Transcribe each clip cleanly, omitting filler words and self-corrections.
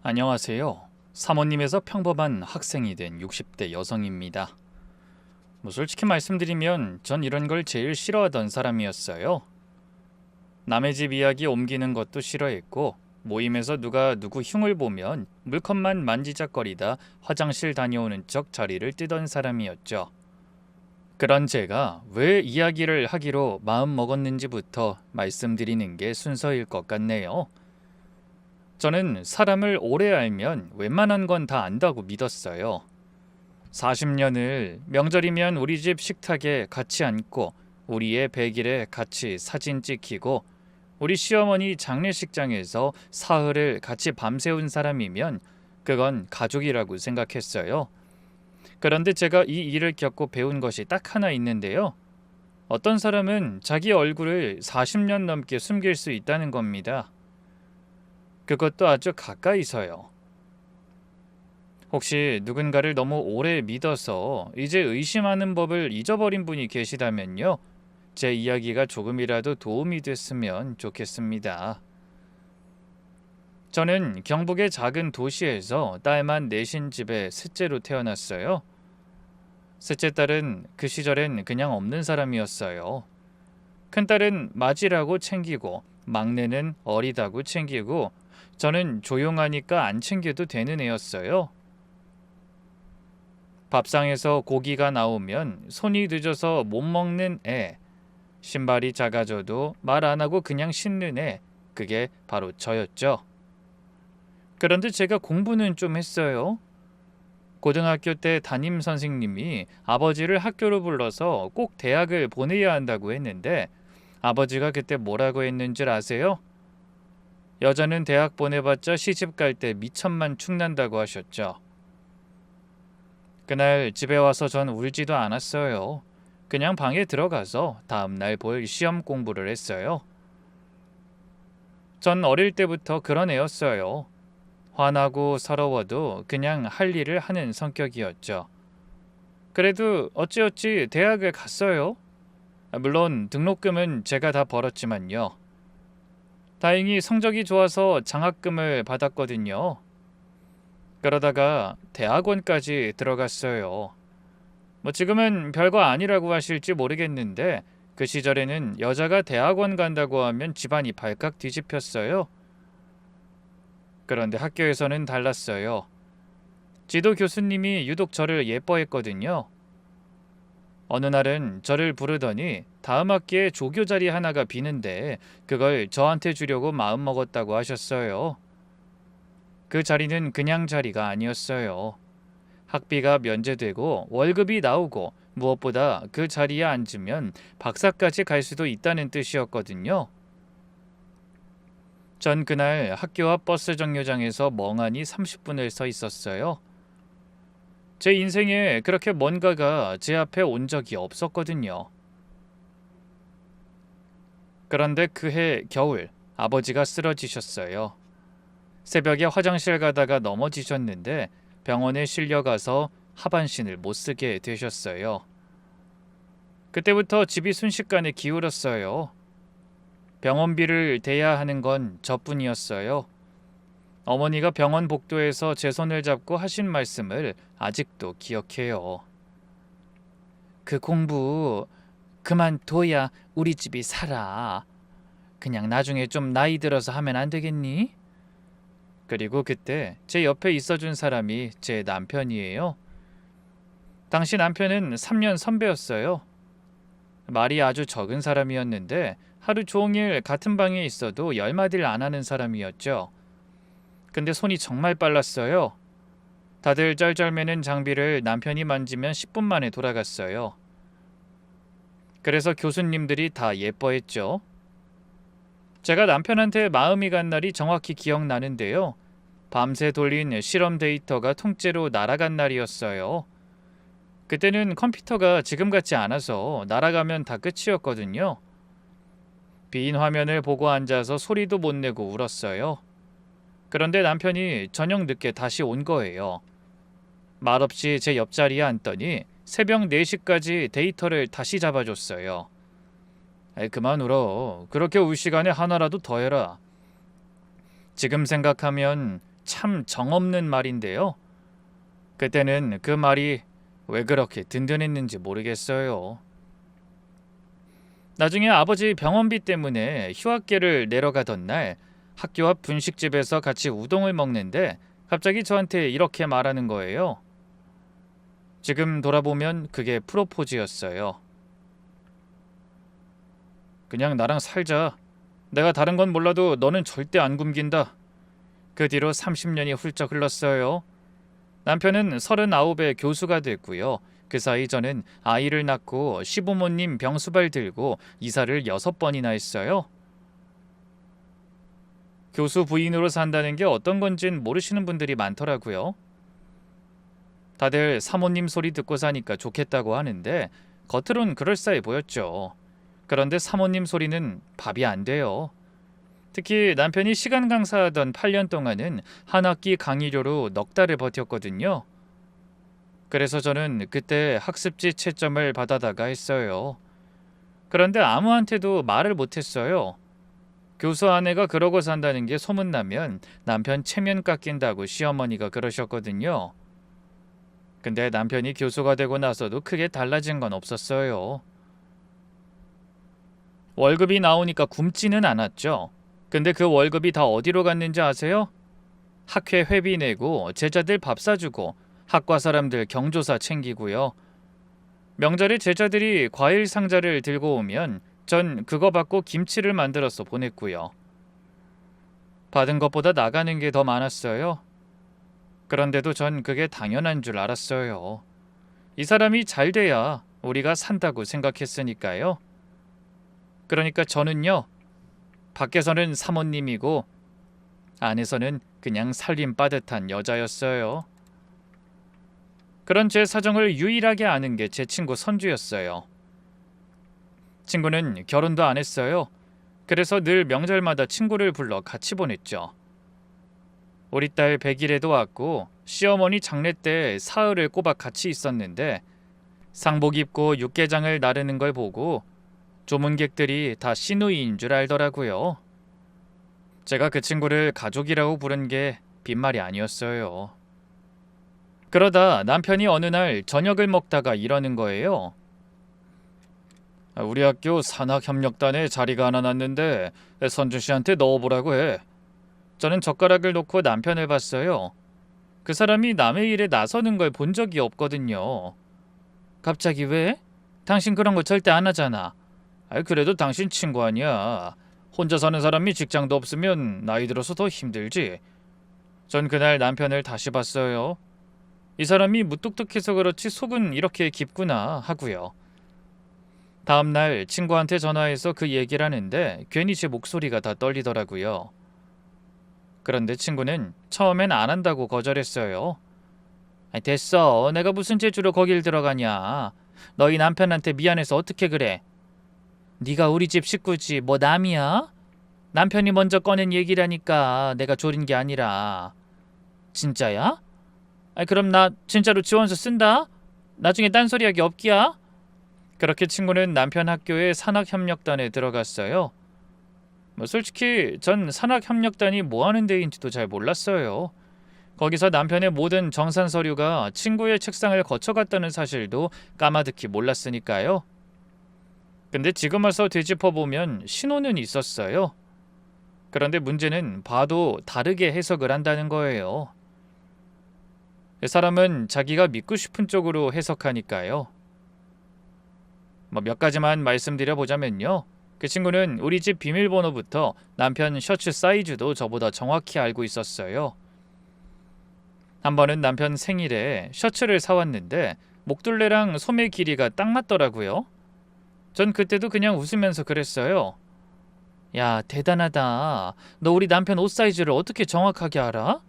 안녕하세요. 사모님에서 평범한 학생이 된 60대 여성입니다. 솔직히 말씀드리면 전 이런 걸 제일 싫어하던 사람이었어요. 남의 집 이야기 옮기는 것도 싫어했고 모임에서 누가 누구 흉을 보면 물컵만 만지작거리다 화장실 다녀오는 척 자리를 뜨던 사람이었죠. 그런 제가 왜 이야기를 하기로 마음 먹었는지부터 말씀드리는 게 순서일 것 같네요. 저는 사람을 오래 알면 웬만한 건 다 안다고 믿었어요. 40년을 명절이면 우리 집 식탁에 같이 앉고 우리의 100일에 같이 사진 찍히고 우리 시어머니 장례식장에서 사흘을 같이 밤새운 사람이면 그건 가족이라고 생각했어요. 그런데 제가 이 일을 겪고 배운 것이 딱 하나 있는데요. 어떤 사람은 자기 얼굴을 40년 넘게 숨길 수 있다는 겁니다. 그것도 아주 가까이서요. 혹시 누군가를 너무 오래 믿어서 이제 의심하는 법을 잊어버린 분이 계시다면요. 제 이야기가 조금이라도 도움이 됐으면 좋겠습니다. 저는 경북의 작은 도시에서 딸만 넷인 집에 셋째로 태어났어요. 셋째 딸은 그 시절엔 그냥 없는 사람이었어요. 큰딸은 맞이라고 챙기고 막내는 어리다고 챙기고 저는 조용하니까 안 챙겨도 되는 애였어요. 밥상에서 고기가 나오면 손이 늦어서 못 먹는 애, 신발이 작아져도 말 안 하고 그냥 씻는 애, 그게 바로 저였죠. 그런데 제가 공부는 좀 했어요. 고등학교 때 담임 선생님이 아버지를 학교로 불러서 꼭 대학을 보내야 한다고 했는데 아버지가 그때 뭐라고 했는 줄 아세요? 여자는 대학 보내봤자 시집 갈 때 미천만 축난다고 하셨죠. 그날 집에 와서 전 울지도 않았어요. 그냥 방에 들어가서 다음날 볼 시험 공부를 했어요. 전 어릴 때부터 그런 애였어요. 화나고 서러워도 그냥 할 일을 하는 성격이었죠. 그래도 어찌어찌 대학을 갔어요. 물론 등록금은 제가 다 벌었지만요. 다행히 성적이 좋아서 장학금을 받았거든요. 그러다가 대학원까지 들어갔어요. 지금은 별거 아니라고 하실지 모르겠는데 그 시절에는 여자가 대학원 간다고 하면 집안이 발칵 뒤집혔어요. 그런데 학교에서는 달랐어요. 지도 교수님이 유독 저를 예뻐했거든요. 어느 날은 저를 부르더니 다음 학기에 조교 자리 하나가 비는데 그걸 저한테 주려고 마음먹었다고 하셨어요. 그 자리는 그냥 자리가 아니었어요. 학비가 면제되고 월급이 나오고 무엇보다 그 자리에 앉으면 박사까지 갈 수도 있다는 뜻이었거든요. 전 그날 학교 앞 버스 정류장에서 멍하니 30분을 서 있었어요. 제 인생에 그렇게 뭔가가 제 앞에 온 적이 없었거든요. 그런데 그해 겨울 아버지가 쓰러지셨어요. 새벽에 화장실 가다가 넘어지셨는데 병원에 실려가서 하반신을 못 쓰게 되셨어요. 그때부터 집이 순식간에 기울었어요. 병원비를 대야 하는 건 저뿐이었어요. 어머니가 병원 복도에서 제 손을 잡고 하신 말씀을 아직도 기억해요. 그 공부 그만둬야 우리 집이 살아. 그냥 나중에 좀 나이 들어서 하면 안 되겠니? 그리고 그때 제 옆에 있어준 사람이 제 남편이에요. 당시 남편은 3년 선배였어요. 말이 아주 적은 사람이었는데 하루 종일 같은 방에 있어도 열마디를 안 하는 사람이었죠. 근데 손이 정말 빨랐어요. 다들 쩔쩔매는 장비를 남편이 만지면 10분 만에 돌아갔어요. 그래서 교수님들이 다 예뻐했죠. 제가 남편한테 마음이 간 날이 정확히 기억나는데요. 밤새 돌린 실험 데이터가 통째로 날아간 날이었어요. 그때는 컴퓨터가 지금 같지 않아서 날아가면 다 끝이었거든요. 빈 화면을 보고 앉아서 소리도 못 내고 울었어요. 그런데 남편이 저녁 늦게 다시 온 거예요. 말없이 제 옆자리에 앉더니 새벽 4시까지 데이터를 다시 잡아줬어요. 그만 울어. 그렇게 울 시간에 하나라도 더 해라. 지금 생각하면 참 정없는 말인데요. 그때는 그 말이 왜 그렇게 든든했는지 모르겠어요. 나중에 아버지 병원비 때문에 휴학계를 내려가던 날 학교 앞 분식집에서 같이 우동을 먹는데 갑자기 저한테 이렇게 말하는 거예요. 지금 돌아보면 그게 프로포즈였어요. 그냥 나랑 살자. 내가 다른 건 몰라도 너는 절대 안 굶긴다. 그 뒤로 30년이 훌쩍 흘렀어요. 남편은 39에 교수가 됐고요. 그 사이 저는 아이를 낳고 시부모님 병수발 들고 이사를 6번이나 했어요. 교수 부인으로 산다는 게 어떤 건진 모르시는 분들이 많더라고요. 다들 사모님 소리 듣고 사니까 좋겠다고 하는데 겉으론 그럴싸해 보였죠. 그런데 사모님 소리는 밥이 안 돼요. 특히 남편이 시간 강사하던 8년 동안은 한 학기 강의료로 넉 달을 버텼거든요. 그래서 저는 그때 학습지 채점을 받아다가 했어요. 그런데 아무한테도 말을 못했어요. 교수 아내가 그러고 산다는 게 소문나면 남편 체면 깎인다고 시어머니가 그러셨거든요. 근데 남편이 교수가 되고 나서도 크게 달라진 건 없었어요. 월급이 나오니까 굶지는 않았죠. 근데 그 월급이 다 어디로 갔는지 아세요? 학회 회비 내고 제자들 밥 사주고 학과 사람들 경조사 챙기고요. 명절에 제자들이 과일 상자를 들고 오면 전 그거 받고 김치를 만들어서 보냈고요. 받은 것보다 나가는 게 더 많았어요. 그런데도 전 그게 당연한 줄 알았어요. 이 사람이 잘 돼야 우리가 산다고 생각했으니까요. 그러니까 저는요, 밖에서는 사모님이고 안에서는 그냥 살림 빠듯한 여자였어요. 그런 제 사정을 유일하게 아는 게 제 친구 선주였어요. 친구는 결혼도 안 했어요. 그래서 늘 명절마다 친구를 불러 같이 보냈죠. 우리 딸 100일에도 왔고 시어머니 장례 때 사흘을 꼬박 같이 있었는데 상복 입고 육개장을 나르는 걸 보고 조문객들이 다 시누이인 줄 알더라고요. 제가 그 친구를 가족이라고 부른 게 빈말이 아니었어요. 그러다 남편이 어느 날 저녁을 먹다가 이러는 거예요. 우리 학교 산학협력단에 자리가 하나 났는데 선준 씨한테 넣어보라고 해. 저는 젓가락을 놓고 남편을 봤어요. 그 사람이 남의 일에 나서는 걸 본 적이 없거든요. 갑자기 왜? 당신 그런 거 절대 안 하잖아. 그래도 당신 친구 아니야. 혼자 사는 사람이 직장도 없으면 나이 들어서 더 힘들지. 전 그날 남편을 다시 봤어요. 이 사람이 무뚝뚝해서 그렇지 속은 이렇게 깊구나 하고요. 다음날 친구한테 전화해서 그 얘기를 하는데 괜히 제 목소리가 다 떨리더라고요. 그런데 친구는 처음엔 안 한다고 거절했어요. 됐어. 내가 무슨 재주로 거길 들어가냐. 너희 남편한테 미안해서 어떻게 그래. 네가 우리 집 식구지 뭐 남이야? 남편이 먼저 꺼낸 얘기라니까 내가 조린 게 아니라. 진짜야? 그럼 나 진짜로 지원서 쓴다? 나중에 딴소리하기 없기야? 그렇게 친구는 남편 학교에 산학협력단에 들어갔어요. 솔직히 전 산학협력단이 뭐 하는 데인지도 잘 몰랐어요. 거기서 남편의 모든 정산 서류가 친구의 책상을 거쳐갔다는 사실도 까마득히 몰랐으니까요. 근데 지금 와서 되짚어보면 신호는 있었어요. 그런데 문제는 봐도 다르게 해석을 한다는 거예요. 사람은 자기가 믿고 싶은 쪽으로 해석하니까요. 몇 가지만 말씀드려보자면요. 그 친구는 우리 집 비밀번호부터 남편 셔츠 사이즈도 저보다 정확히 알고 있었어요. 한 번은 남편 생일에 셔츠를 사왔는데 목둘레랑 소매 길이가 딱 맞더라고요. 전 그때도 그냥 웃으면서 그랬어요. 야, 대단하다. 너 우리 남편 옷 사이즈를 어떻게 정확하게 알아?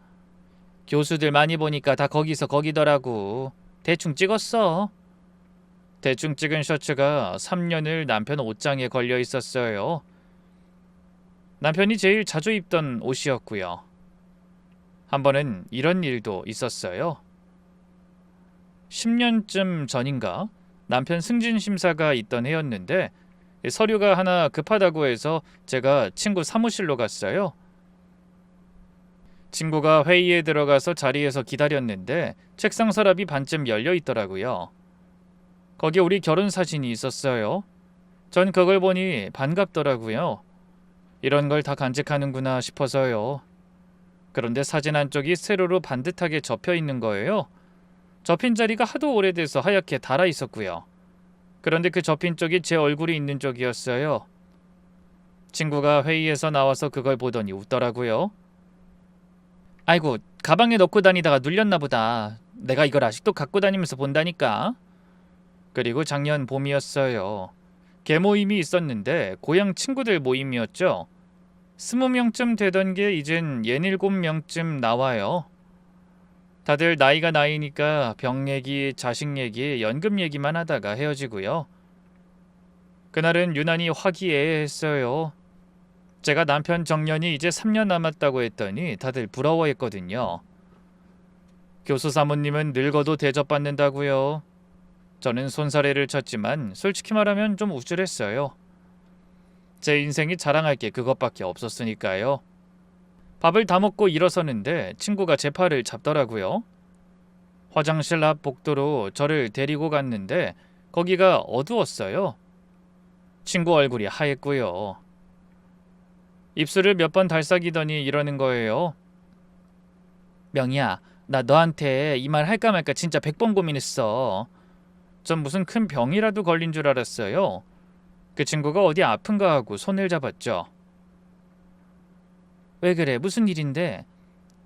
교수들 많이 보니까 다 거기서 거기더라고. 대충 찍었어. 대충 찍은 셔츠가 3년을 남편 옷장에 걸려 있었어요. 남편이 제일 자주 입던 옷이었고요. 한 번은 이런 일도 있었어요. 10년쯤 전인가 남편 승진 심사가 있던 해였는데 서류가 하나 급하다고 해서 제가 친구 사무실로 갔어요. 친구가 회의에 들어가서 자리에서 기다렸는데 책상 서랍이 반쯤 열려 있더라고요. 거기에 우리 결혼 사진이 있었어요. 전 그걸 보니 반갑더라고요. 이런 걸 다 간직하는구나 싶어서요. 그런데 사진 한쪽이 세로로 반듯하게 접혀 있는 거예요. 접힌 자리가 하도 오래돼서 하얗게 닳아 있었고요. 그런데 그 접힌 쪽이 제 얼굴이 있는 쪽이었어요. 친구가 회의에서 나와서 그걸 보더니 웃더라고요. 아이고, 가방에 넣고 다니다가 눌렸나 보다. 내가 이걸 아직도 갖고 다니면서 본다니까. 그리고 작년 봄이었어요. 개 모임이 있었는데 고향 친구들 모임이었죠. 20명쯤 되던 게 이젠 67명쯤 나와요. 다들 나이가 나이니까 병 얘기, 자식 얘기, 연금 얘기만 하다가 헤어지고요. 그날은 유난히 화기애애했어요. 제가 남편 정년이 이제 3년 남았다고 했더니 다들 부러워했거든요. 교수 사모님은 늙어도 대접받는다고요. 저는 손사래를 쳤지만 솔직히 말하면 좀 우쭐했어요. 제 인생이 자랑할 게 그것밖에 없었으니까요. 밥을 다 먹고 일어서는데 친구가 제 팔을 잡더라고요. 화장실 앞 복도로 저를 데리고 갔는데 거기가 어두웠어요. 친구 얼굴이 하였고요. 입술을 몇 번 달싹이더니 이러는 거예요. 명희야, 나 너한테 이 말 할까 말까 진짜 100번 고민했어. 전 무슨 큰 병이라도 걸린 줄 알았어요. 그 친구가 어디 아픈가 하고 손을 잡았죠. 왜 그래? 무슨 일인데?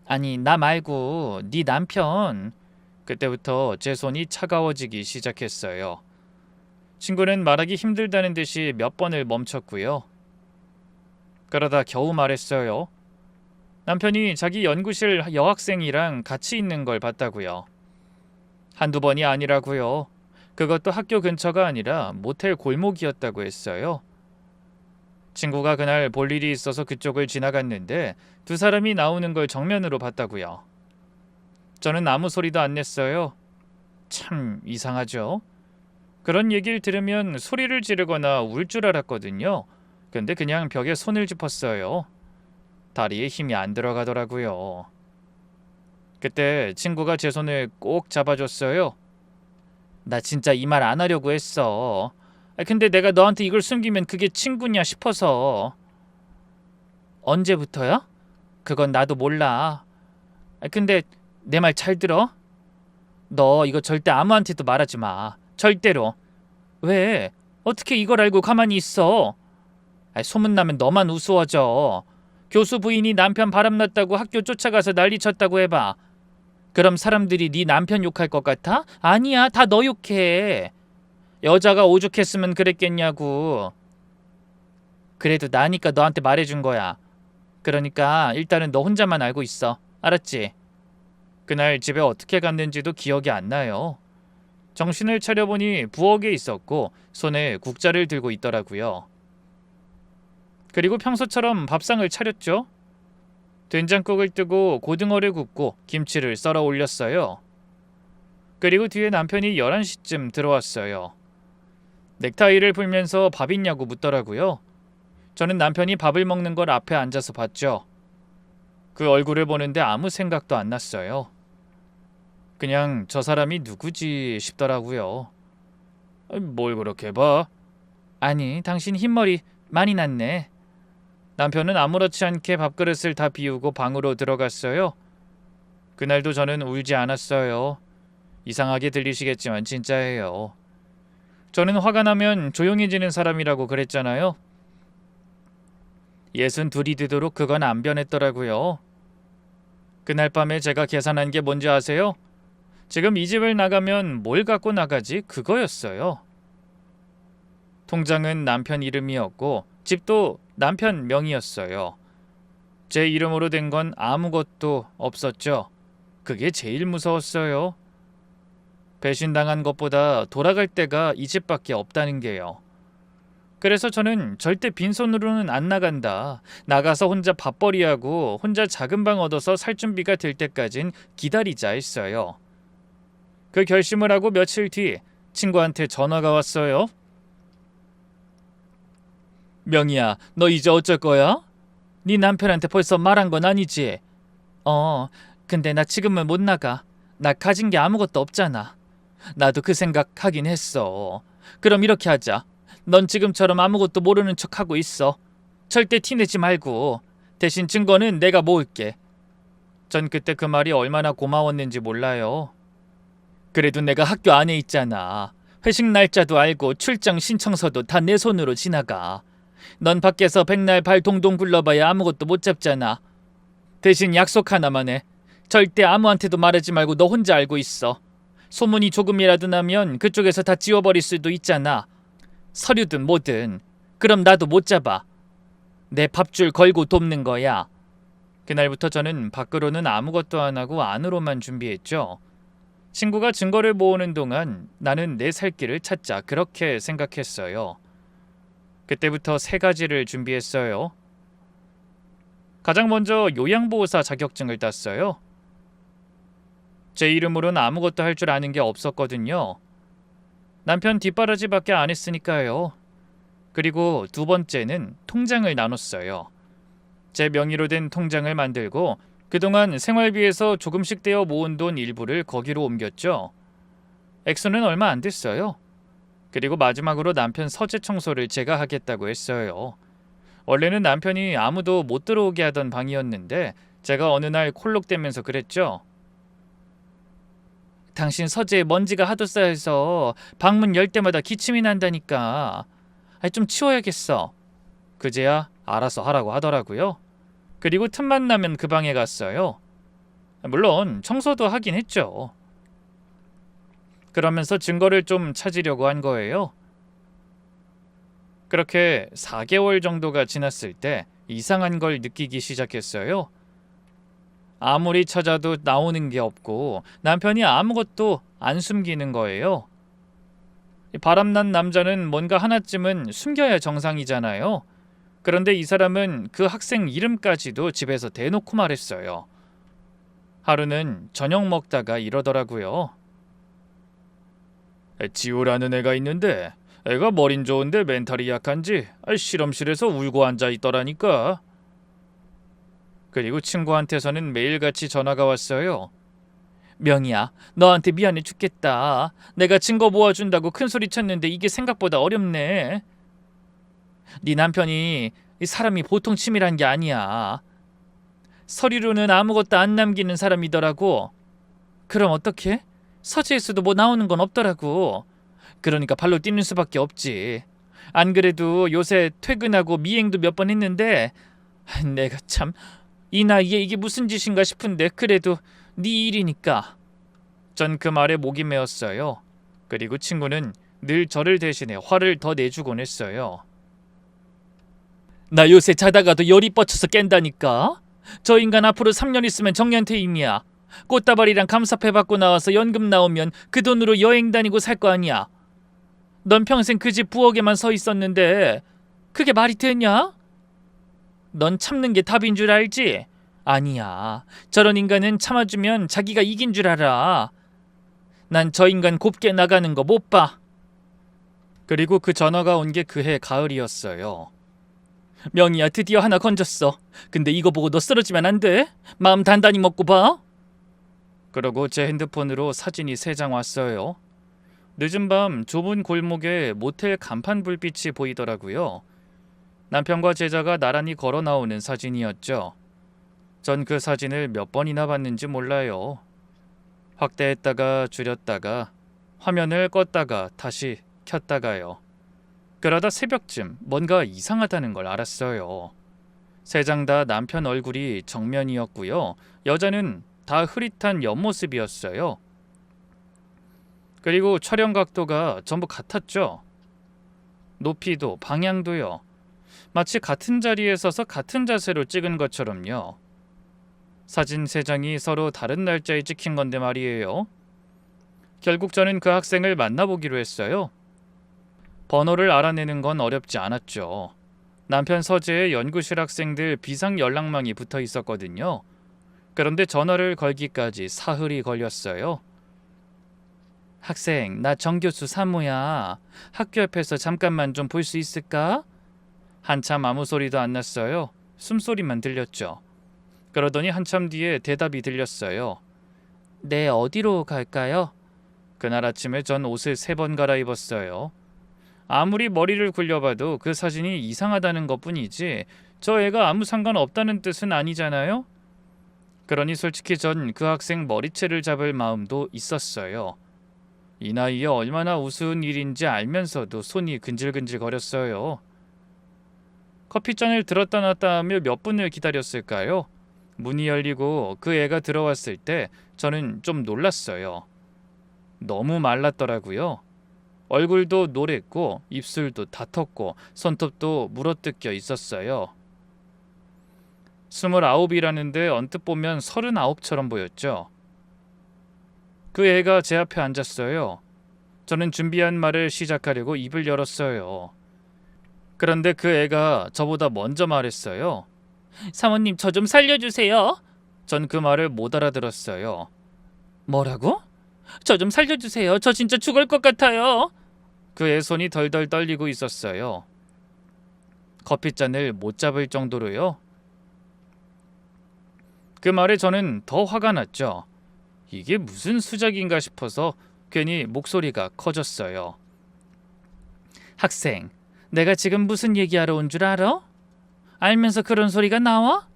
아니, 나 말고 네 남편. 그때부터 제 손이 차가워지기 시작했어요. 친구는 말하기 힘들다는 듯이 몇 번을 멈췄고요. 그러다 겨우 말했어요. 남편이 자기 연구실 여학생이랑 같이 있는 걸 봤다고요. 한두 번이 아니라고요. 그것도 학교 근처가 아니라 모텔 골목이었다고 했어요. 친구가 그날 볼 일이 있어서 그쪽을 지나갔는데 두 사람이 나오는 걸 정면으로 봤다고요. 저는 아무 소리도 안 냈어요. 참 이상하죠? 그런 얘기를 들으면 소리를 지르거나 울 줄 알았거든요. 근데 그냥 벽에 손을 짚었어요. 다리에 힘이 안 들어가더라고요. 그때 친구가 제 손을 꼭 잡아줬어요. 나 진짜 이 말 안 하려고 했어. 근데 내가 너한테 이걸 숨기면 그게 친구냐 싶어서. 언제부터야? 그건 나도 몰라. 근데 내 말 잘 들어? 너 이거 절대 아무한테도 말하지 마. 절대로. 왜? 어떻게 이걸 알고 가만히 있어? 소문나면 너만 우스워져. 교수 부인이 남편 바람났다고 학교 쫓아가서 난리쳤다고 해봐. 그럼 사람들이 네 남편 욕할 것 같아? 아니야, 다 너 욕해. 여자가 오죽했으면 그랬겠냐고. 그래도 나니까 너한테 말해준 거야. 그러니까 일단은 너 혼자만 알고 있어. 알았지? 그날 집에 어떻게 갔는지도 기억이 안 나요. 정신을 차려보니 부엌에 있었고 손에 국자를 들고 있더라고요. 그리고 평소처럼 밥상을 차렸죠. 된장국을 뜨고 고등어를 굽고 김치를 썰어 올렸어요. 그리고 뒤에 남편이 11시쯤 들어왔어요. 넥타이를 풀면서 밥 있냐고 묻더라고요. 저는 남편이 밥을 먹는 걸 앞에 앉아서 봤죠. 그 얼굴을 보는데 아무 생각도 안 났어요. 그냥 저 사람이 누구지 싶더라고요. 뭘 그렇게 봐? 아니, 당신 흰머리 많이 났네. 남편은 아무렇지 않게 밥그릇을 다 비우고 방으로 들어갔어요. 그날도 저는 울지 않았어요. 이상하게 들리시겠지만 진짜예요. 저는 화가 나면 조용해지는 사람이라고 그랬잖아요. 62이 되도록 그건 안 변했더라고요. 그날 밤에 제가 계산한 게 뭔지 아세요? 지금 이 집을 나가면 뭘 갖고 나가지? 그거였어요. 통장은 남편 이름이었고 집도 남편 명의였어요. 제 이름으로 된 건 아무것도 없었죠. 그게 제일 무서웠어요. 배신당한 것보다 돌아갈 데가 이 집밖에 없다는 게요. 그래서 저는 절대 빈손으로는 안 나간다. 나가서 혼자 밥벌이하고 혼자 작은 방 얻어서 살 준비가 될 때까진 기다리자 했어요. 그 결심을 하고 며칠 뒤 친구한테 전화가 왔어요. 명희야, 너 이제 어쩔 거야? 네 남편한테 벌써 말한 건 아니지? 근데 나 지금은 못 나가. 나 가진 게 아무것도 없잖아. 나도 그 생각하긴 했어. 그럼 이렇게 하자. 넌 지금처럼 아무것도 모르는 척하고 있어. 절대 티내지 말고. 대신 증거는 내가 모을게. 전 그때 그 말이 얼마나 고마웠는지 몰라요. 그래도 내가 학교 안에 있잖아. 회식 날짜도 알고 출장 신청서도 다 내 손으로 지나가. 넌 밖에서 백날 발 동동 굴러봐야 아무것도 못 잡잖아. 대신 약속 하나만 해. 절대 아무한테도 말하지 말고 너 혼자 알고 있어. 소문이 조금이라도 나면 그쪽에서 다 지워버릴 수도 있잖아. 서류든 뭐든. 그럼 나도 못 잡아. 내 밥줄 걸고 돕는 거야. 그날부터 저는 밖으로는 아무것도 안 하고 안으로만 준비했죠. 친구가 증거를 모으는 동안 나는 내 살 길을 찾자 그렇게 생각했어요. 그때부터 3가지를 준비했어요. 가장 먼저 요양보호사 자격증을 땄어요. 제 이름으로는 아무것도 할 줄 아는 게 없었거든요. 남편 뒷바라지밖에 안 했으니까요. 그리고 2번째는 통장을 나눴어요. 제 명의로 된 통장을 만들고 그동안 생활비에서 조금씩 떼어 모은 돈 일부를 거기로 옮겼죠. 액수는 얼마 안 됐어요. 그리고 마지막으로 남편 서재 청소를 제가 하겠다고 했어요. 원래는 남편이 아무도 못 들어오게 하던 방이었는데 제가 어느 날 콜록대면서 그랬죠. 당신 서재에 먼지가 하도 쌓여서 방문 열 때마다 기침이 난다니까. 좀 치워야겠어. 그제야 알아서 하라고 하더라고요. 그리고 틈만 나면 그 방에 갔어요. 물론 청소도 하긴 했죠. 그러면서 증거를 좀 찾으려고 한 거예요. 그렇게 4개월 정도가 지났을 때 이상한 걸 느끼기 시작했어요. 아무리 찾아도 나오는 게 없고 남편이 아무것도 안 숨기는 거예요. 바람난 남자는 뭔가 하나쯤은 숨겨야 정상이잖아요. 그런데 이 사람은 그 학생 이름까지도 집에서 대놓고 말했어요. 하루는 저녁 먹다가 이러더라고요. 지우라는 애가 있는데 애가 머린 좋은데 멘탈이 약한지 실험실에서 울고 앉아있더라니까. 그리고 친구한테서는 매일같이 전화가 왔어요. 명희야, 너한테 미안해 죽겠다. 내가 증거 모아준다고 큰소리 쳤는데 이게 생각보다 어렵네. 네 남편이 사람이 보통 치밀한 게 아니야. 서류로는 아무것도 안 남기는 사람이더라고. 그럼 어떡해? 서재에서도 뭐 나오는 건 없더라고. 그러니까 발로 뛰는 수밖에 없지. 안 그래도 요새 퇴근하고 미행도 몇 번 했는데 내가 참 이 나이에 이게 무슨 짓인가 싶은데 그래도 네 일이니까. 전 그 말에 목이 메었어요. 그리고 친구는 늘 저를 대신해 화를 더 내주곤 했어요. 나 요새 자다가도 열이 뻗쳐서 깬다니까. 저 인간 앞으로 3년 있으면 정년퇴임이야. 꽃다발이랑 감사패 받고 나와서 연금 나오면 그 돈으로 여행 다니고 살 거 아니야. 넌 평생 그 집 부엌에만 서 있었는데 그게 말이 되냐? 넌 참는 게 답인 줄 알지? 아니야. 저런 인간은 참아주면 자기가 이긴 줄 알아. 난 저 인간 곱게 나가는 거 못 봐. 그리고 그 전화가 온 게 그해 가을이었어요. 명희야, 드디어 하나 건졌어. 근데 이거 보고 너 쓰러지면 안 돼. 마음 단단히 먹고 봐. 그러고 제 핸드폰으로 사진이 3장 왔어요. 늦은 밤 좁은 골목에 모텔 간판 불빛이 보이더라고요. 남편과 제자가 나란히 걸어 나오는 사진이었죠. 전 그 사진을 몇 번이나 봤는지 몰라요. 확대했다가 줄였다가 화면을 껐다가 다시 켰다가요. 그러다 새벽쯤 뭔가 이상하다는 걸 알았어요. 3장 다 남편 얼굴이 정면이었고요. 여자는 다 흐릿한 옆모습이었어요. 그리고 촬영 각도가 전부 같았죠. 높이도 방향도요. 마치 같은 자리에 서서 같은 자세로 찍은 것처럼요. 사진 3장이 서로 다른 날짜에 찍힌 건데 말이에요. 결국 저는 그 학생을 만나보기로 했어요. 번호를 알아내는 건 어렵지 않았죠. 남편 서재에 연구실 학생들 비상 연락망이 붙어 있었거든요. 그런데 전화를 걸기까지 사흘이 걸렸어요. 학생, 나 정교수 사무야. 학교 옆에서 잠깐만 좀 볼 수 있을까? 한참 아무 소리도 안 났어요. 숨소리만 들렸죠. 그러더니 한참 뒤에 대답이 들렸어요. 네, 어디로 갈까요? 그날 아침에 전 옷을 3번 갈아입었어요. 아무리 머리를 굴려봐도 그 사진이 이상하다는 것뿐이지 저 애가 아무 상관없다는 뜻은 아니잖아요. 그러니 솔직히 전 그 학생 머리채를 잡을 마음도 있었어요. 이 나이에 얼마나 우스운 일인지 알면서도 손이 근질근질 거렸어요. 커피잔을 들었다 놨다 하며 몇 분을 기다렸을까요? 문이 열리고 그 애가 들어왔을 때 저는 좀 놀랐어요. 너무 말랐더라고요. 얼굴도 노랬고 입술도 다퉜고 손톱도 물어뜯겨 있었어요. 29이라는데 언뜻 보면 39처럼 보였죠. 그 애가 제 앞에 앉았어요. 저는 준비한 말을 시작하려고 입을 열었어요. 그런데 그 애가 저보다 먼저 말했어요. 사모님, 저 좀 살려주세요. 전 그 말을 못 알아들었어요. 뭐라고? 저 좀 살려주세요. 저 진짜 죽을 것 같아요. 그의 손이 덜덜 떨리고 있었어요. 커피잔을 못 잡을 정도로요. 그 말에 저는 더 화가 났죠. 이게 무슨 수작인가 싶어서 괜히 목소리가 커졌어요. 학생, 내가 지금 무슨 얘기하러 온 줄 알아? 알면서 그런 소리가 나와?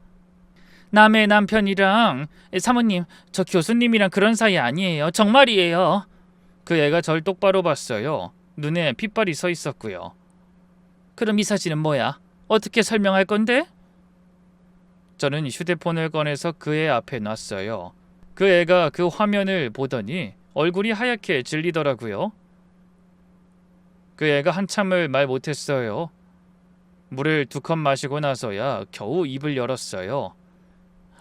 남의 남편이랑 사모님, 저 교수님이랑 그런 사이 아니에요. 정말이에요. 그 애가 절 똑바로 봤어요. 눈에 핏발이 서 있었고요. 그럼 이 사진은 뭐야? 어떻게 설명할 건데? 저는 휴대폰을 꺼내서 그 애 앞에 놨어요. 그 애가 그 화면을 보더니 얼굴이 하얗게 질리더라고요. 그 애가 한참을 말 못했어요. 물을 2컵 마시고 나서야 겨우 입을 열었어요.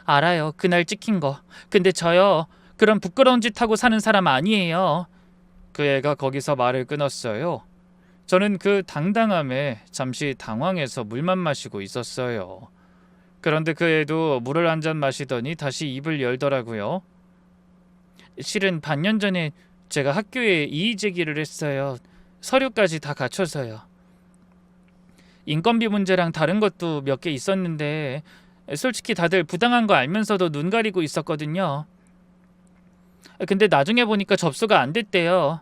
알아요. 그날 찍힌 거. 근데 저요. 그런 부끄러운 짓 하고 사는 사람 아니에요. 그 애가 거기서 말을 끊었어요. 저는 그 당당함에 잠시 당황해서 물만 마시고 있었어요. 그런데 그 애도 물을 한 잔 마시더니 다시 입을 열더라고요. 실은 반년 전에 제가 학교에 이의 제기를 했어요. 서류까지 다 갖춰서요. 인건비 문제랑 다른 것도 몇 개 있었는데 솔직히 다들 부당한 거 알면서도 눈 가리고 있었거든요. 근데 나중에 보니까 접수가 안 됐대요.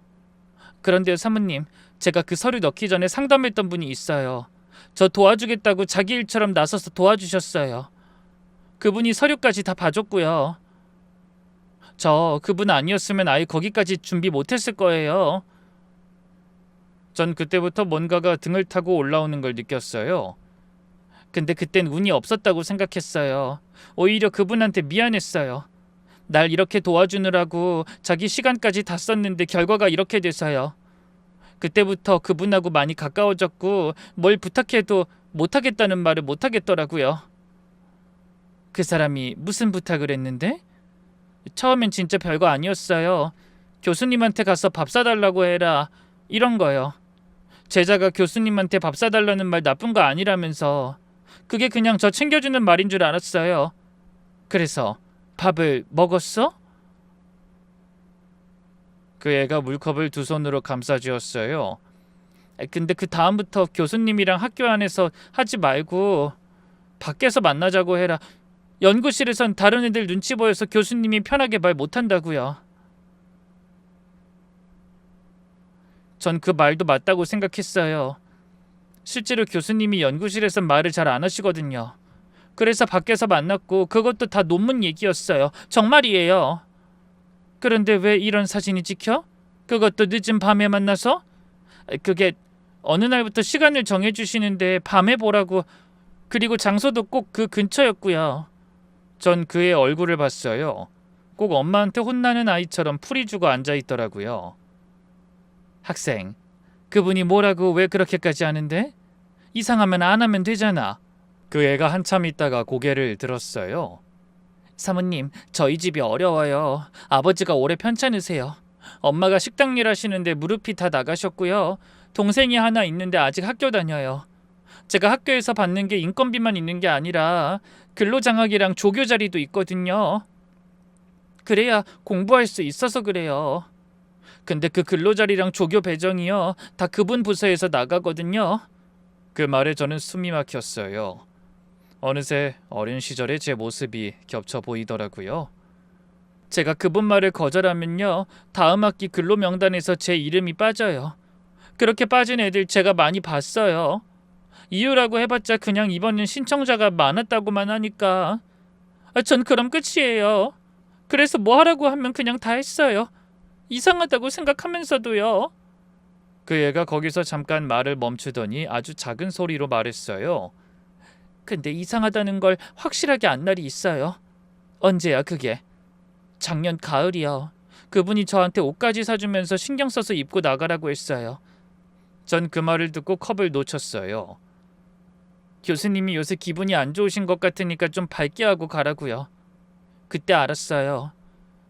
그런데요, 사모님, 제가 그 서류 넣기 전에 상담했던 분이 있어요. 저 도와주겠다고 자기 일처럼 나서서 도와주셨어요. 그분이 서류까지 다 봐줬고요. 저 그분 아니었으면 아예 거기까지 준비 못했을 거예요. 전 그때부터 뭔가가 등을 타고 올라오는 걸 느꼈어요. 근데 그땐 운이 없었다고 생각했어요. 오히려 그분한테 미안했어요. 날 이렇게 도와주느라고 자기 시간까지 다 썼는데 결과가 이렇게 돼서요. 그때부터 그분하고 많이 가까워졌고 뭘 부탁해도 못하겠다는 말을 못하겠더라고요. 그 사람이 무슨 부탁을 했는데? 처음엔 진짜 별거 아니었어요. 교수님한테 가서 밥 사달라고 해라. 이런 거요. 제자가 교수님한테 밥 사달라는 말 나쁜 거 아니라면서. 그게 그냥 저 챙겨주는 말인 줄 알았어요. 그래서 밥을 먹었어? 그 애가 물컵을 2손으로 감싸주었어요. 근데 그 다음부터 교수님이랑 학교 안에서 하지 말고 밖에서 만나자고 해라. 연구실에선 다른 애들 눈치 보여서 교수님이 편하게 말 못한다고요. 전 그 말도 맞다고 생각했어요. 실제로 교수님이 연구실에선 말을 잘 안 하시거든요. 그래서 밖에서 만났고 그것도 다 논문 얘기였어요. 정말이에요. 그런데 왜 이런 사진이 찍혀? 그것도 늦은 밤에 만나서? 그게 어느 날부터 시간을 정해주시는데 밤에 보라고. 그리고 장소도 꼭 그 근처였고요. 전 그의 얼굴을 봤어요. 꼭 엄마한테 혼나는 아이처럼 풀이 주고 앉아있더라고요. 학생, 그분이 뭐라고 왜 그렇게까지 하는데? 이상하면 안 하면 되잖아. 그 애가 한참 있다가 고개를 들었어요. 사모님, 저희 집이 어려워요. 아버지가 오래 편찮으세요. 엄마가 식당 일 하시는데 무릎이 다 나가셨고요. 동생이 하나 있는데 아직 학교 다녀요. 제가 학교에서 받는 게 인건비만 있는 게 아니라 근로장학이랑 조교 자리도 있거든요. 그래야 공부할 수 있어서 그래요. 근데 그 근로자리랑 조교 배정이요. 다 그분 부서에서 나가거든요. 그 말에 저는 숨이 막혔어요. 어느새 어린 시절의 제 모습이 겹쳐 보이더라고요. 제가 그분 말을 거절하면요, 다음 학기 근로 명단에서 제 이름이 빠져요. 그렇게 빠진 애들 제가 많이 봤어요. 이유라고 해봤자 그냥 이번엔 신청자가 많았다고만 하니까. 전 그럼 끝이에요. 그래서 뭐 하라고 하면 그냥 다 했어요. 이상하다고 생각하면서도요. 그 애가 거기서 잠깐 말을 멈추더니 아주 작은 소리로 말했어요. 근데 이상하다는 걸 확실하게 안 날이 있어요. 언제야 그게? 작년 가을이요. 그분이 저한테 옷까지 사주면서 신경 써서 입고 나가라고 했어요. 전 그 말을 듣고 컵을 놓쳤어요. 교수님이 요새 기분이 안 좋으신 것 같으니까 좀 밝게 하고 가라고요. 그때 알았어요.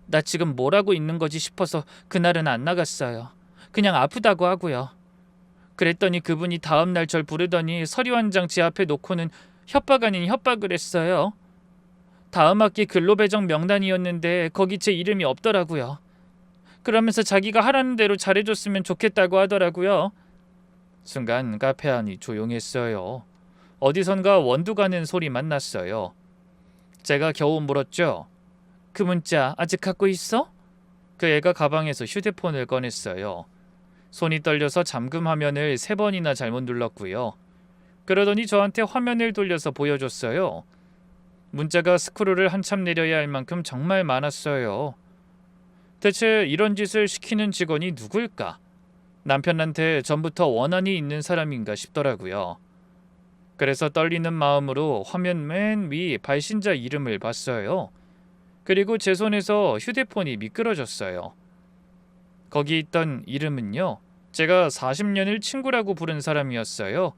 나 지금 뭘 하고 있는 거지 싶어서 그날은 안 나갔어요. 그냥 아프다고 하고요. 그랬더니 그분이 다음날 절 부르더니 서류한 장 제 앞에 놓고는 협박 아닌 협박을 했어요. 다음 학기 근로배정 명단이었는데 거기 제 이름이 없더라고요. 그러면서 자기가 하라는 대로 잘해줬으면 좋겠다고 하더라고요. 순간 카페 안이 조용했어요. 어디선가 원두 가는 소리만 났어요. 제가 겨우 물었죠. 그 문자 아직 갖고 있어? 그 애가 가방에서 휴대폰을 꺼냈어요. 손이 떨려서 잠금 화면을 3번이나 잘못 눌렀고요. 그러더니 저한테 화면을 돌려서 보여줬어요. 문자가 스크롤을 한참 내려야 할 만큼 정말 많았어요. 대체 이런 짓을 시키는 직원이 누굴까? 남편한테 전부터 원한이 있는 사람인가 싶더라고요. 그래서 떨리는 마음으로 화면 맨 위 발신자 이름을 봤어요. 그리고 제 손에서 휴대폰이 미끄러졌어요. 거기 있던 이름은요, 제가 40년을 친구라고 부른 사람이었어요.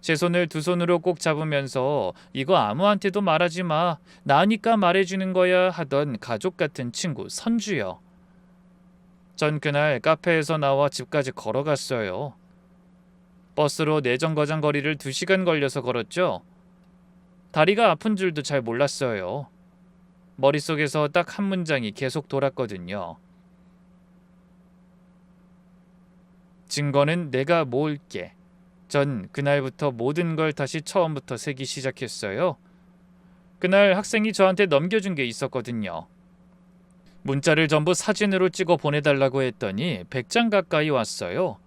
제 손을 두 손으로 꼭 잡으면서 이거 아무한테도 말하지 마, 나니까 말해주는 거야 하던 가족 같은 친구 선주요. 전 그날 카페에서 나와 집까지 걸어갔어요. 버스로 내정거장 거리를 2시간 걸려서 걸었죠. 다리가 아픈 줄도 잘 몰랐어요. 머릿속에서 딱 한 문장이 계속 돌았거든요. 증거는 내가 모을게. 전 그날부터 모든 걸 다시 처음부터 세기 시작했어요. 그날 학생이 저한테 넘겨준 게 있었거든요. 문자를 전부 사진으로 찍어 보내달라고 했더니 100장 가까이 왔어요.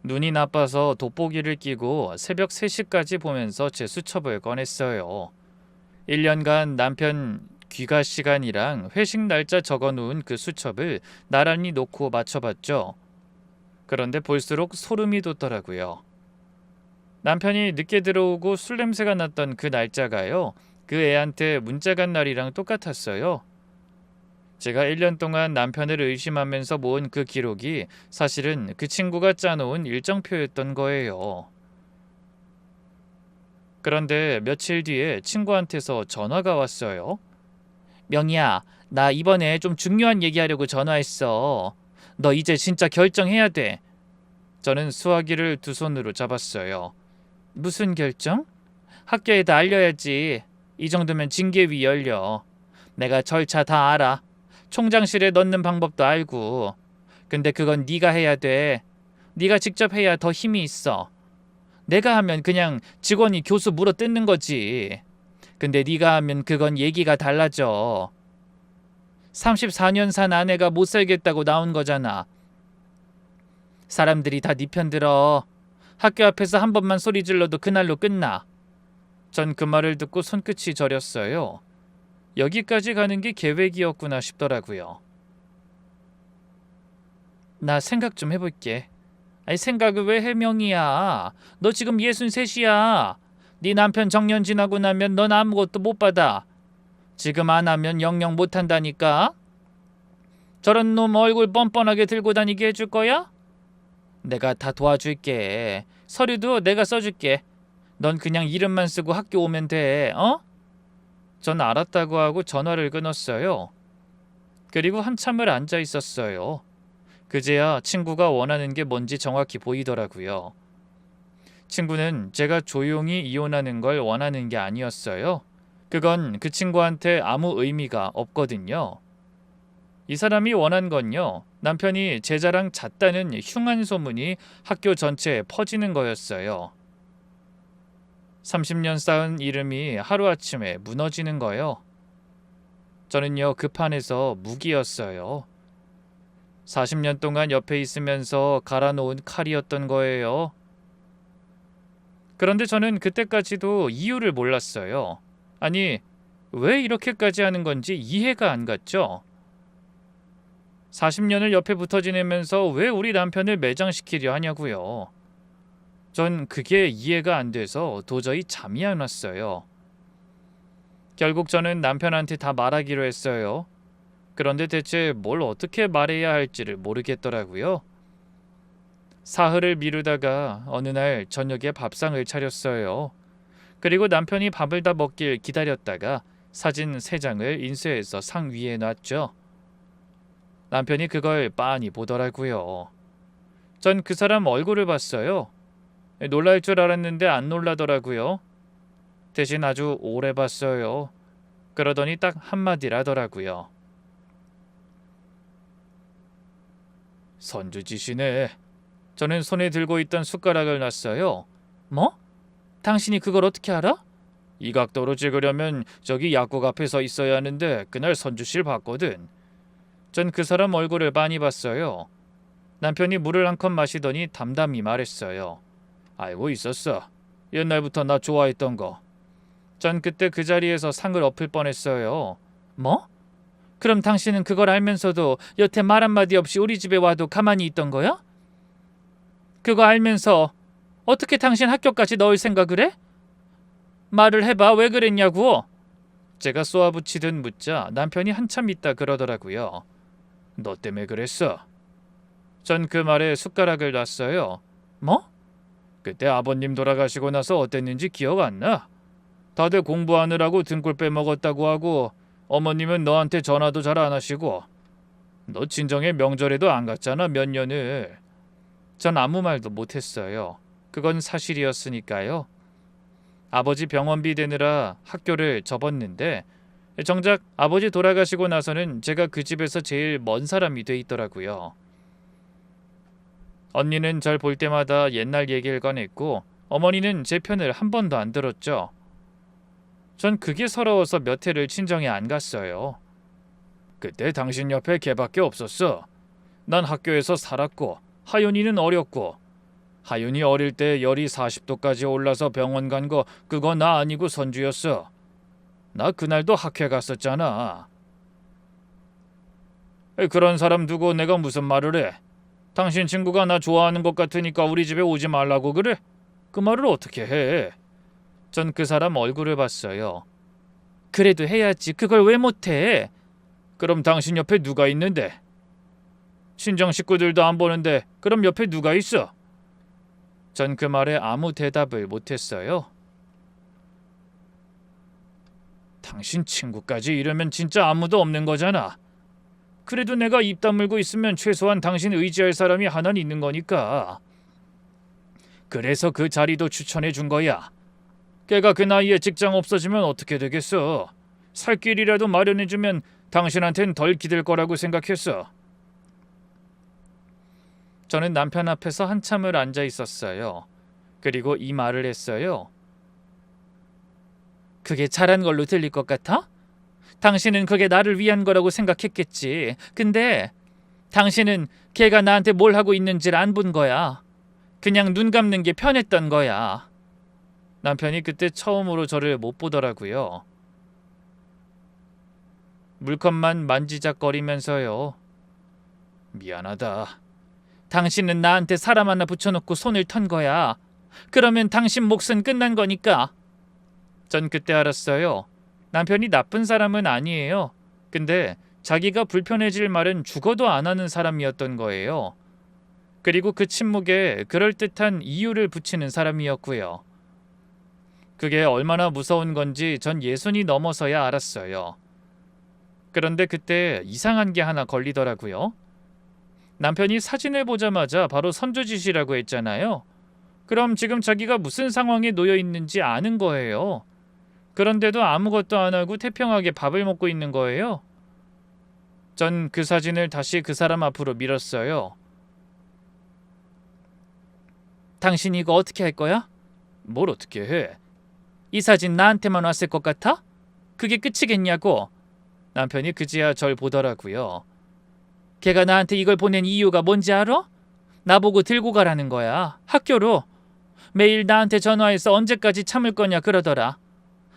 눈이 나빠서 돋보기를 끼고 새벽 3시까지 보면서 제 수첩을 꺼냈어요. 1년간 남편 귀가 시간이랑 회식 날짜 적어놓은 그 수첩을 나란히 놓고 맞춰봤죠. 그런데 볼수록 소름이 돋더라고요. 남편이 늦게 들어오고 술 냄새가 났던 그 날짜가요, 그 애한테 문자 간 날이랑 똑같았어요. 제가 1년 동안 남편을 의심하면서 모은 그 기록이 사실은 그 친구가 짜놓은 일정표였던 거예요. 그런데 며칠 뒤에 친구한테서 전화가 왔어요. 명희야, 나 이번에 좀 중요한 얘기하려고 전화했어. 너 이제 진짜 결정해야 돼. 저는 수화기를 두 손으로 잡았어요. 무슨 결정? 학교에다 알려야지. 이 정도면 징계위 열려. 내가 절차 다 알아. 총장실에 넣는 방법도 알고. 근데 그건 네가 해야 돼. 네가 직접 해야 더 힘이 있어. 내가 하면 그냥 직원이 교수 물어뜯는 거지. 근데 네가 하면 그건 얘기가 달라져. 34년 산 아내가 못 살겠다고 나온 거잖아. 사람들이 다 네 편 들어. 학교 앞에서 한 번만 소리 질러도 그날로 끝나. 전 그 말을 듣고 손끝이 저렸어요. 여기까지 가는 게 계획이었구나 싶더라고요. 나 생각 좀 해볼게. 아니 생각을 왜 해 명이야. 너 지금 63이야. 네 남편 정년 지나고 나면 넌 아무것도 못 받아. 지금 안 하면 영영 못 한다니까. 저런 놈 얼굴 뻔뻔하게 들고 다니게 해줄 거야? 내가 다 도와줄게. 서류도 내가 써줄게. 넌 그냥 이름만 쓰고 학교 오면 돼. 어? 전 알았다고 하고 전화를 끊었어요. 그리고 한참을 앉아 있었어요. 그제야 친구가 원하는 게 뭔지 정확히 보이더라고요. 친구는 제가 조용히 이혼하는 걸 원하는 게 아니었어요. 그건 그 친구한테 아무 의미가 없거든요. 이 사람이 원한 건요, 남편이 제자랑 잤다는 흉한 소문이 학교 전체에 퍼지는 거였어요. 30년 쌓은 이름이 하루아침에 무너지는 거예요. 저는요, 그 판에서 무기였어요. 40년 동안 옆에 있으면서 갈아놓은 칼이었던 거예요. 그런데 저는 그때까지도 이유를 몰랐어요. 아니, 왜 이렇게까지 하는 건지 이해가 안 갔죠. 40년을 옆에 붙어 지내면서 왜 우리 남편을 매장시키려 하냐고요. 전 그게 이해가 안 돼서 도저히 잠이 안 왔어요. 결국 저는 남편한테 다 말하기로 했어요. 그런데 대체 뭘 어떻게 말해야 할지를 모르겠더라고요. 사흘을 미루다가 어느 날 저녁에 밥상을 차렸어요. 그리고 남편이 밥을 다 먹길 기다렸다가 사진 3장을 인쇄해서 상 위에 놨죠. 남편이 그걸 빤히 보더라고요. 전 그 사람 얼굴을 봤어요. 놀랄 줄 알았는데 안 놀라더라고요. 대신 아주 오래 봤어요. 그러더니 딱 한마디라더라고요. 선주짓이네. 저는 손에 들고 있던 숟가락을 놨어요. 뭐? 당신이 그걸 어떻게 알아? 이 각도로 찍으려면 저기 약국 앞에 서 있어야 하는데 그날 선주실 봤거든. 전 그 사람 얼굴을 많이 봤어요. 남편이 물을 한 컵 마시더니 담담히 말했어요. 알고 있었어. 옛날부터 나 좋아했던 거. 전 그때 그 자리에서 상을 엎을 뻔했어요. 뭐? 그럼 당신은 그걸 알면서도 여태 말 한마디 없이 우리 집에 와도 가만히 있던 거야? 그거 알면서 어떻게 당신 학교까지 넣을 생각을 해? 말을 해봐. 왜 그랬냐고. 제가 쏘아붙이듯 묻자 남편이 한참 있다 그러더라고요. 너 때문에 그랬어. 전 그 말에 숟가락을 놨어요. 뭐? 그때 아버님 돌아가시고 나서 어땠는지 기억 안 나? 다들 공부하느라고 등골 빼먹었다고 하고 어머님은 너한테 전화도 잘 안 하시고 너 친정에 명절에도 안 갔잖아 몇 년을. 전 아무 말도 못했어요. 그건 사실이었으니까요. 아버지 병원비 대느라 학교를 접었는데 정작 아버지 돌아가시고 나서는 제가 그 집에서 제일 먼 사람이 돼 있더라고요. 언니는 절 볼 때마다 옛날 얘기를 꺼냈고 어머니는 제 편을 한 번도 안 들었죠. 전 그게 서러워서 몇 해를 친정에 안 갔어요. 그때 당신 옆에 걔밖에 없었어. 난 학교에서 살았고 하윤이는 어렸고 하윤이 어릴 때 열이 40도까지 올라서 병원 간 거 그거 나 아니고 선주였어. 나 그날도 학회 갔었잖아. 그런 사람 두고 내가 무슨 말을 해. 당신 친구가 나 좋아하는 것 같으니까 우리 집에 오지 말라고 그래? 그 말을 어떻게 해? 전 그 사람 얼굴을 봤어요. 그래도 해야지. 그걸 왜 못해? 그럼 당신 옆에 누가 있는데? 친정 식구들도 안 보는데 그럼 옆에 누가 있어? 전 그 말에 아무 대답을 못했어요. 당신 친구까지 이러면 진짜 아무도 없는 거잖아. 그래도 내가 입 다물고 있으면 최소한 당신 의지할 사람이 하나는 있는 거니까. 그래서 그 자리도 추천해 준 거야. 걔가 그 나이에 직장 없어지면 어떻게 되겠어. 살 길이라도 마련해주면 당신한텐 덜 기댈 거라고 생각했어. 저는 남편 앞에서 한참을 앉아 있었어요. 그리고 이 말을 했어요. 그게 잘한 걸로 들릴 것 같아? 당신은 그게 나를 위한 거라고 생각했겠지. 근데 당신은 걔가 나한테 뭘 하고 있는지를 안 본 거야. 그냥 눈 감는 게 편했던 거야. 남편이 그때 처음으로 저를 못 보더라고요. 물컵만 만지작거리면서요. 미안하다. 당신은 나한테 사람 하나 붙여놓고 손을 턴 거야. 그러면 당신 몫은 끝난 거니까. 전 그때 알았어요. 남편이 나쁜 사람은 아니에요. 근데 자기가 불편해질 말은 죽어도 안 하는 사람이었던 거예요. 그리고 그 침묵에 그럴듯한 이유를 붙이는 사람이었고요. 그게 얼마나 무서운 건지 전 예순이 넘어서야 알았어요. 그런데 그때 이상한 게 하나 걸리더라고요. 남편이 사진을 보자마자 바로 선주짓이라고 했잖아요. 그럼 지금 자기가 무슨 상황에 놓여 있는지 아는 거예요. 그런데도 아무것도 안 하고 태평하게 밥을 먹고 있는 거예요. 전 그 사진을 다시 그 사람 앞으로 밀었어요. 당신 이거 어떻게 할 거야? 뭘 어떻게 해? 이 사진 나한테만 왔을 것 같아? 그게 끝이겠냐고. 남편이 그제야 절 보더라고요. 걔가 나한테 이걸 보낸 이유가 뭔지 알아? 나보고 들고 가라는 거야. 학교로. 매일 나한테 전화해서 언제까지 참을 거냐 그러더라.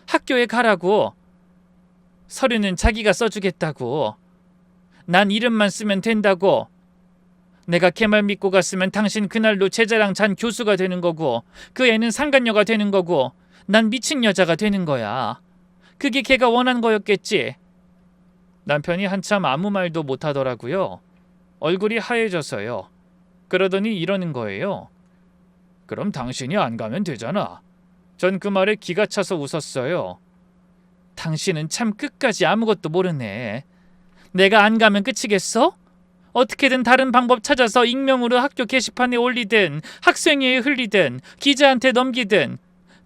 학교에 가라고. 서류는 자기가 써주겠다고. 난 이름만 쓰면 된다고. 내가 걔 말 믿고 갔으면 당신 그날로 제자랑 잔 교수가 되는 거고 그 애는 상간녀가 되는 거고 난 미친 여자가 되는 거야. 그게 걔가 원한 거였겠지. 남편이 한참 아무 말도 못하더라고요. 얼굴이 하얘져서요. 그러더니 이러는 거예요. 그럼 당신이 안 가면 되잖아. 전 그 말에 기가 차서 웃었어요. 당신은 참 끝까지 아무것도 모르네. 내가 안 가면 끝이겠어? 어떻게든 다른 방법 찾아서 익명으로 학교 게시판에 올리든 학생회에 흘리든 기자한테 넘기든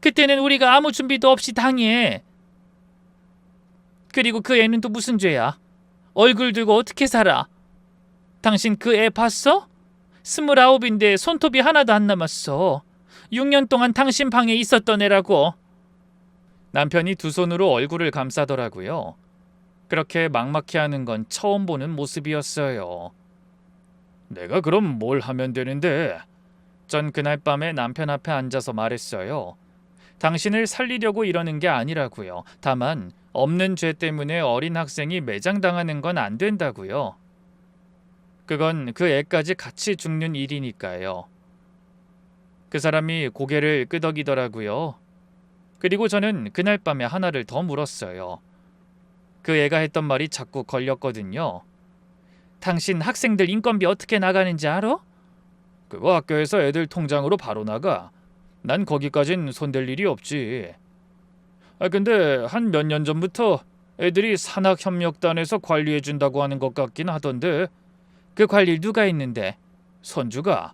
그때는 우리가 아무 준비도 없이 당해. 그리고 그 애는 또 무슨 죄야? 얼굴 들고 어떻게 살아? 당신 그 애 봤어? 29인데 손톱이 하나도 안 남았어. 6년 동안 당신 방에 있었던 애라고. 남편이 두 손으로 얼굴을 감싸더라고요. 그렇게 막막해 하는 건 처음 보는 모습이었어요. 내가 그럼 뭘 하면 되는데? 전 그날 밤에 남편 앞에 앉아서 말했어요. 당신을 살리려고 이러는 게 아니라고요. 다만 없는 죄 때문에 어린 학생이 매장당하는 건 안 된다고요. 그건 그 애까지 같이 죽는 일이니까요. 그 사람이 고개를 끄덕이더라고요. 그리고 저는 그날 밤에 하나를 더 물었어요. 그 애가 했던 말이 자꾸 걸렸거든요. 당신 학생들 인건비 어떻게 나가는지 알아? 그거 학교에서 애들 통장으로 바로 나가. 난 거기까진 손댈 일이 없지. 근데 한 몇 년 전부터 애들이 산학협력단에서 관리해준다고 하는 것 같긴 하던데 그 관리를 누가 했는데? 손주가.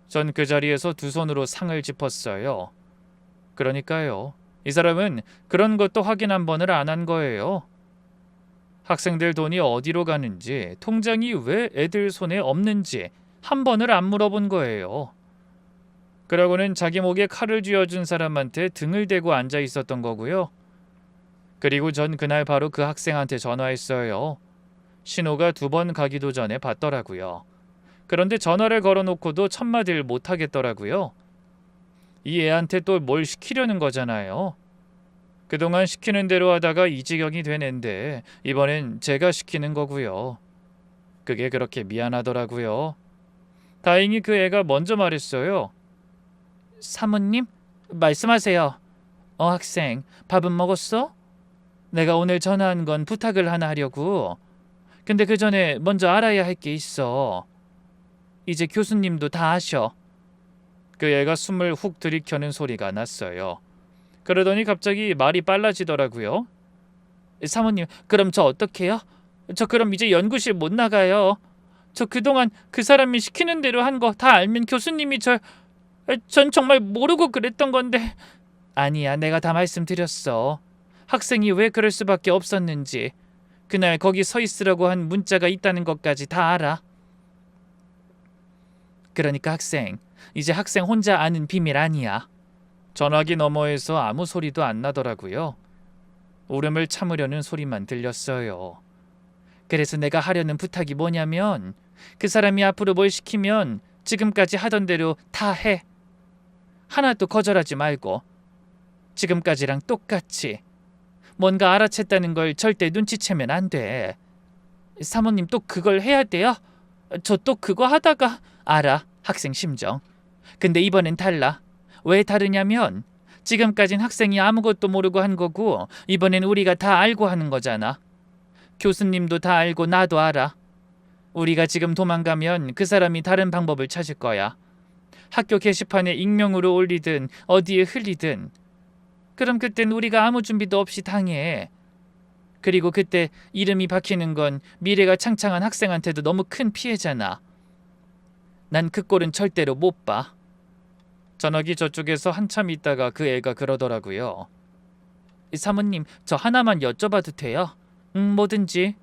전 그 자리에서 두 손으로 상을 짚었어요. 그러니까요. 이 사람은 그런 것도 확인 한 번을 안 한 거예요. 학생들 돈이 어디로 가는지, 통장이 왜 애들 손에 없는지 한 번을 안 물어본 거예요. 그러고는 자기 목에 칼을 쥐어준 사람한테 등을 대고 앉아 있었던 거고요. 그리고 전 그날 바로 그 학생한테 전화했어요. 신호가 2번 가기도 전에 받더라고요. 그런데 전화를 걸어놓고도 첫마디를 못하겠더라고요. 이 애한테 또 뭘 시키려는 거잖아요. 그동안 시키는 대로 하다가 이 지경이 된 앤데 이번엔 제가 시키는 거고요. 그게 그렇게 미안하더라고요. 다행히 그 애가 먼저 말했어요. 사모님, 말씀하세요. 학생, 밥은 먹었어? 내가 오늘 전화한 건 부탁을 하나 하려고. 근데 그 전에 먼저 알아야 할 게 있어. 이제 교수님도 다 아셔. 그 애가 숨을 훅 들이켜는 소리가 났어요. 그러더니 갑자기 말이 빨라지더라고요. 사모님, 그럼 저 어떡해요? 저 그럼 이제 연구실 못 나가요. 저 그동안 그 사람이 시키는 대로 한 거 다 알면 교수님이 전 정말 모르고 그랬던 건데. 아니야, 내가 다 말씀드렸어. 학생이 왜 그럴 수밖에 없었는지. 그날 거기 서 있으라고 한 문자가 있다는 것까지 다 알아. 그러니까 학생, 이제 학생 혼자 아는 비밀 아니야. 전화기 너머에서 아무 소리도 안 나더라고요. 울음을 참으려는 소리만 들렸어요. 그래서 내가 하려는 부탁이 뭐냐면 그 사람이 앞으로 뭘 시키면 지금까지 하던 대로 다 해. 하나도 거절하지 말고. 지금까지랑 똑같이. 뭔가 알아챘다는 걸 절대 눈치채면 안 돼. 사모님 또 그걸 해야 돼요? 저 또 그거 하다가. 알아, 학생 심정. 근데 이번엔 달라. 왜 다르냐면 지금까진 학생이 아무것도 모르고 한 거고 이번엔 우리가 다 알고 하는 거잖아. 교수님도 다 알고 나도 알아. 우리가 지금 도망가면 그 사람이 다른 방법을 찾을 거야. 학교 게시판에 익명으로 올리든 어디에 흘리든. 그럼 그땐 우리가 아무 준비도 없이 당해. 그리고 그때 이름이 박히는 건 미래가 창창한 학생한테도 너무 큰 피해잖아. 난 그 꼴은 절대로 못 봐. 전화기 저쪽에서 한참 있다가 그 애가 그러더라고요. 사모님, 저 하나만 여쭤봐도 돼요? 뭐든지.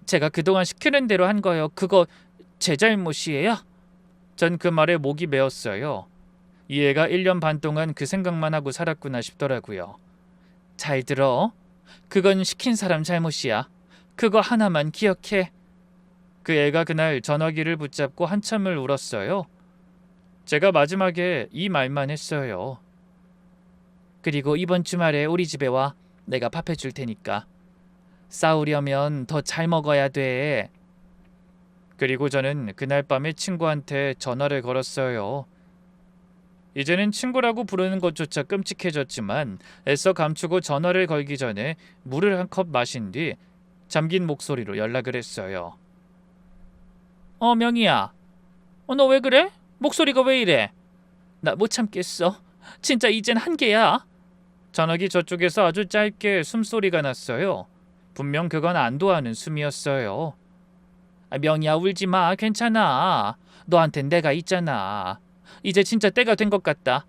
제가 그동안 시키는 대로 한 거요. 그거 제 잘못이에요? 전 그 말에 목이 메었어요. 이 애가 1년 반 동안 그 생각만 하고 살았구나 싶더라고요. 잘 들어. 그건 시킨 사람 잘못이야. 그거 하나만 기억해. 그 애가 그날 전화기를 붙잡고 한참을 울었어요. 제가 마지막에 이 말만 했어요. 그리고 이번 주말에 우리 집에 와. 내가 밥 해줄 테니까. 싸우려면 더 잘 먹어야 돼. 그리고 저는 그날 밤에 친구한테 전화를 걸었어요. 이제는 친구라고 부르는 것조차 끔찍해졌지만 애써 감추고 전화를 걸기 전에 물을 한 컵 마신 뒤 잠긴 목소리로 연락을 했어요. 명희야. 너 왜 그래? 목소리가 왜 이래? 나 못 참겠어. 진짜 이젠 한계야. 전화기 저쪽에서 아주 짧게 숨소리가 났어요. 분명 그건 안도하는 숨이었어요. 명희야, 울지 마. 괜찮아. 너한텐 내가 있잖아. 이제 진짜 때가 된 것 같다.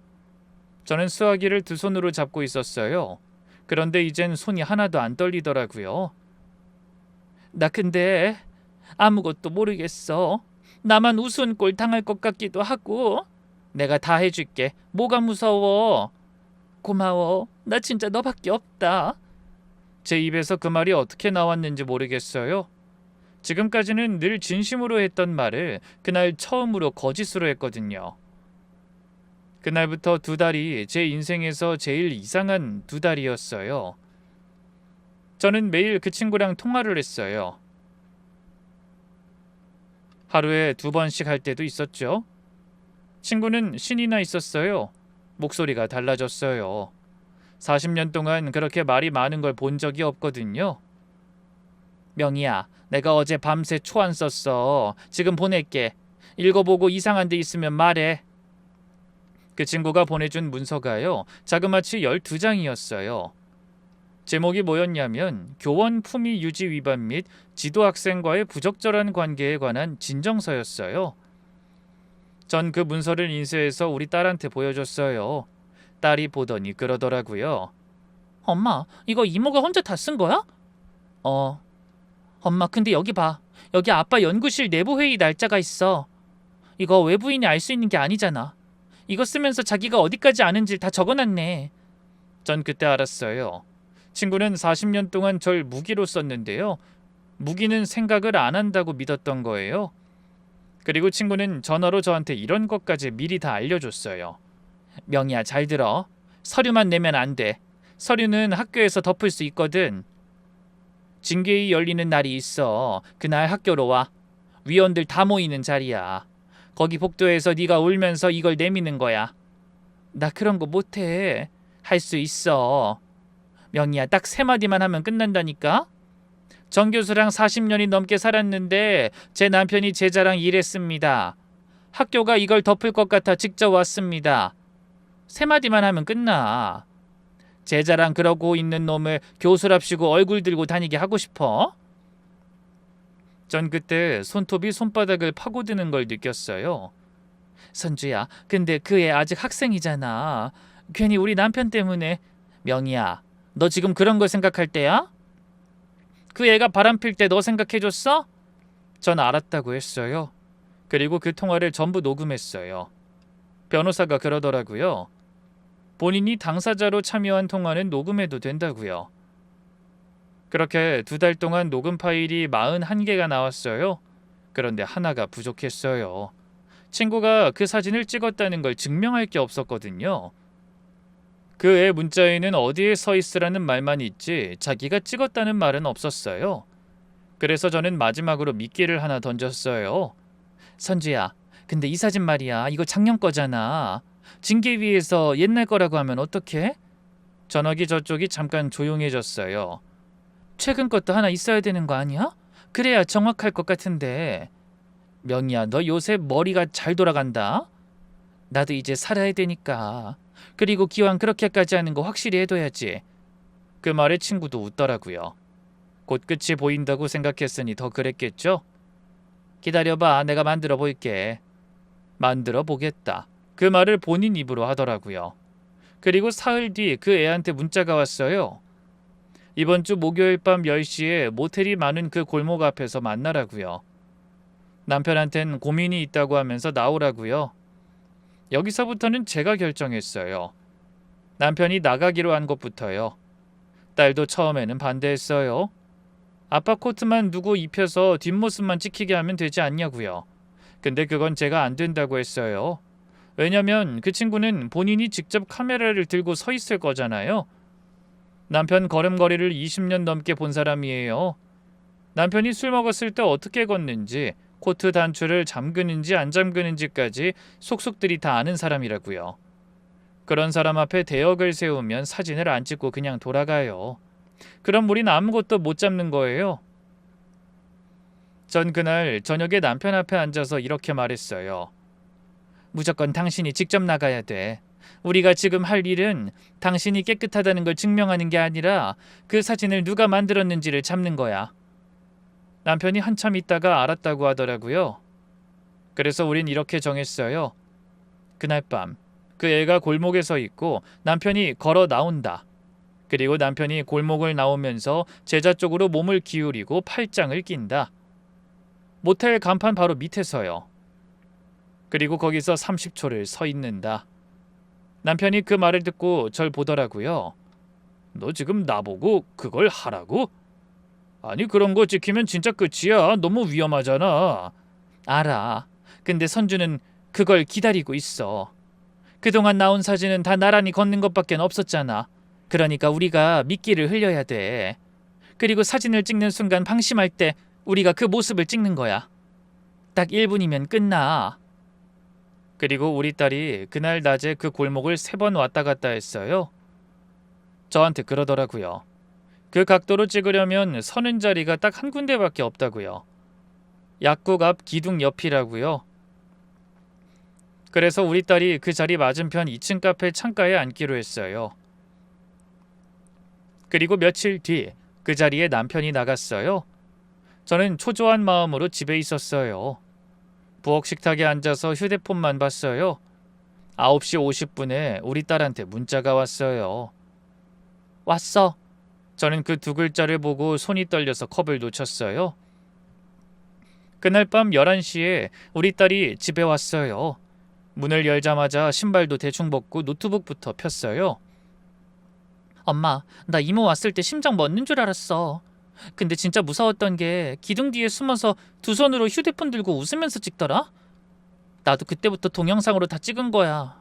저는 수화기를 두 손으로 잡고 있었어요. 그런데 이젠 손이 하나도 안 떨리더라고요. 나 근데 아무것도 모르겠어. 나만 우스운 꼴 당할 것 같기도 하고. 내가 다 해줄게. 뭐가 무서워. 고마워. 나 진짜 너밖에 없다. 제 입에서 그 말이 어떻게 나왔는지 모르겠어요. 지금까지는 늘 진심으로 했던 말을 그날 처음으로 거짓으로 했거든요. 그날부터 두 달이 제 인생에서 제일 이상한 두 달이었어요. 저는 매일 그 친구랑 통화를 했어요. 하루에 2번씩 할 때도 있었죠. 친구는 신이 나 있었어요. 목소리가 달라졌어요. 40년 동안 그렇게 말이 많은 걸 본 적이 없거든요. 명희야, 내가 어제 밤새 초안 썼어. 지금 보낼게. 읽어보고 이상한 데 있으면 말해. 그 친구가 보내준 문서가요. 자그마치 12장이었어요. 제목이 뭐였냐면 교원 품위 유지 위반 및 지도 학생과의 부적절한 관계에 관한 진정서였어요. 전 그 문서를 인쇄해서 우리 딸한테 보여줬어요. 딸이 보더니 그러더라고요. 엄마, 이거 이모가 혼자 다 쓴 거야? 엄마, 근데 여기 봐. 여기 아빠 연구실 내부회의 날짜가 있어. 이거 외부인이 알 수 있는 게 아니잖아. 이거 쓰면서 자기가 어디까지 아는지 다 적어놨네. 전 그때 알았어요. 친구는 40년 동안 절 무기로 썼는데요. 무기는 생각을 안 한다고 믿었던 거예요. 그리고 친구는 전화로 저한테 이런 것까지 미리 다 알려줬어요. 명희야, 잘 들어. 서류만 내면 안 돼. 서류는 학교에서 덮을 수 있거든. 징계위 열리는 날이 있어. 그날 학교로 와. 위원들 다 모이는 자리야. 거기 복도에서 네가 울면서 이걸 내미는 거야. 나 그런 거 못해. 할 수 있어. 명희야, 딱 3마디만 하면 끝난다니까. 정 교수랑 40년이 넘게 살았는데 제 남편이 제자랑 일했습니다. 학교가 이걸 덮을 것 같아 직접 왔습니다. 3마디만 하면 끝나. 제자랑 그러고 있는 놈을 교수랍시고 얼굴 들고 다니게 하고 싶어? 전 그때 손톱이 손바닥을 파고드는 걸 느꼈어요. 선주야, 근데 그 애 아직 학생이잖아. 괜히 우리 남편 때문에. 명희야, 너 지금 그런 걸 생각할 때야? 그 애가 바람필 때 너 생각해줬어? 전 알았다고 했어요. 그리고 그 통화를 전부 녹음했어요. 변호사가 그러더라고요. 본인이 당사자로 참여한 통화는 녹음해도 된다고요. 그렇게 2달 동안 녹음 파일이 41개가 나왔어요. 그런데 하나가 부족했어요. 친구가 그 사진을 찍었다는 걸 증명할 게 없었거든요. 그 애 문자에는 어디에 서 있으라는 말만 있지 자기가 찍었다는 말은 없었어요. 그래서 저는 마지막으로 미끼를 하나 던졌어요. 선주야, 근데 이 사진 말이야. 이거 작년 거잖아. 징계위에서 옛날 거라고 하면 어떡해? 전화기 저쪽이 잠깐 조용해졌어요. 최근 것도 하나 있어야 되는 거 아니야? 그래야 정확할 것 같은데. 명희야, 너 요새 머리가 잘 돌아간다. 나도 이제 살아야 되니까. 그리고 기왕 그렇게까지 하는 거 확실히 해둬야지. 그 말에 친구도 웃더라고요. 곧 끝이 보인다고 생각했으니 더 그랬겠죠? 기다려봐, 내가 만들어 볼게. 만들어 보겠다. 그 말을 본인 입으로 하더라고요. 그리고 사흘 뒤 그 애한테 문자가 왔어요. 이번 주 목요일 밤 10시에 모텔이 많은 그 골목 앞에서 만나라고요. 남편한텐 고민이 있다고 하면서 나오라고요. 여기서부터는 제가 결정했어요. 남편이 나가기로 한 것부터요. 딸도 처음에는 반대했어요. 아빠 코트만 누구 입혀서 뒷모습만 찍히게 하면 되지 않냐고요. 근데 그건 제가 안 된다고 했어요. 왜냐면 그 친구는 본인이 직접 카메라를 들고 서 있을 거잖아요. 남편 걸음걸이를 20년 넘게 본 사람이에요. 남편이 술 먹었을 때 어떻게 걷는지, 코트 단추를 잠그는지 안 잠그는지까지 속속들이 다 아는 사람이라고요. 그런 사람 앞에 대역을 세우면 사진을 안 찍고 그냥 돌아가요. 그럼 우린 아무것도 못 잡는 거예요. 전 그날 저녁에 남편 앞에 앉아서 이렇게 말했어요. 무조건 당신이 직접 나가야 돼. 우리가 지금 할 일은 당신이 깨끗하다는 걸 증명하는 게 아니라 그 사진을 누가 만들었는지를 잡는 거야. 남편이 한참 있다가 알았다고 하더라고요. 그래서 우린 이렇게 정했어요. 그날 밤 그 애가 골목에 서 있고 남편이 걸어 나온다. 그리고 남편이 골목을 나오면서 제자 쪽으로 몸을 기울이고 팔짱을 낀다. 모텔 간판 바로 밑에서요. 그리고 거기서 30초를 서 있는다. 남편이 그 말을 듣고 절 보더라고요. 너 지금 나보고 그걸 하라고? 아니 그런 거 찍히면 진짜 끝이야. 너무 위험하잖아. 알아. 근데 선주는 그걸 기다리고 있어. 그동안 나온 사진은 다 나란히 걷는 것밖에 없었잖아. 그러니까 우리가 미끼를 흘려야 돼. 그리고 사진을 찍는 순간 방심할 때 우리가 그 모습을 찍는 거야. 딱 1분이면 끝나. 그리고 우리 딸이 그날 낮에 그 골목을 3번 왔다 갔다 했어요. 저한테 그러더라고요. 그 각도로 찍으려면 서는 자리가 딱 한 군데밖에 없다고요. 약국 앞 기둥 옆이라고요. 그래서 우리 딸이 그 자리 맞은편 2층 카페 창가에 앉기로 했어요. 그리고 며칠 뒤 그 자리에 남편이 나갔어요. 저는 초조한 마음으로 집에 있었어요. 부엌 식탁에 앉아서 휴대폰만 봤어요. 9시 50분에 우리 딸한테 문자가 왔어요. 왔어. 저는 그 2글자를 보고 손이 떨려서 컵을 놓쳤어요. 그날 밤 11시에 우리 딸이 집에 왔어요. 문을 열자마자 신발도 대충 벗고 노트북부터 폈어요. 엄마, 나 이모 왔을 때 심장 멎는 줄 알았어. 근데 진짜 무서웠던 게 기둥 뒤에 숨어서 2손으로 휴대폰 들고 웃으면서 찍더라? 나도 그때부터 동영상으로 다 찍은 거야.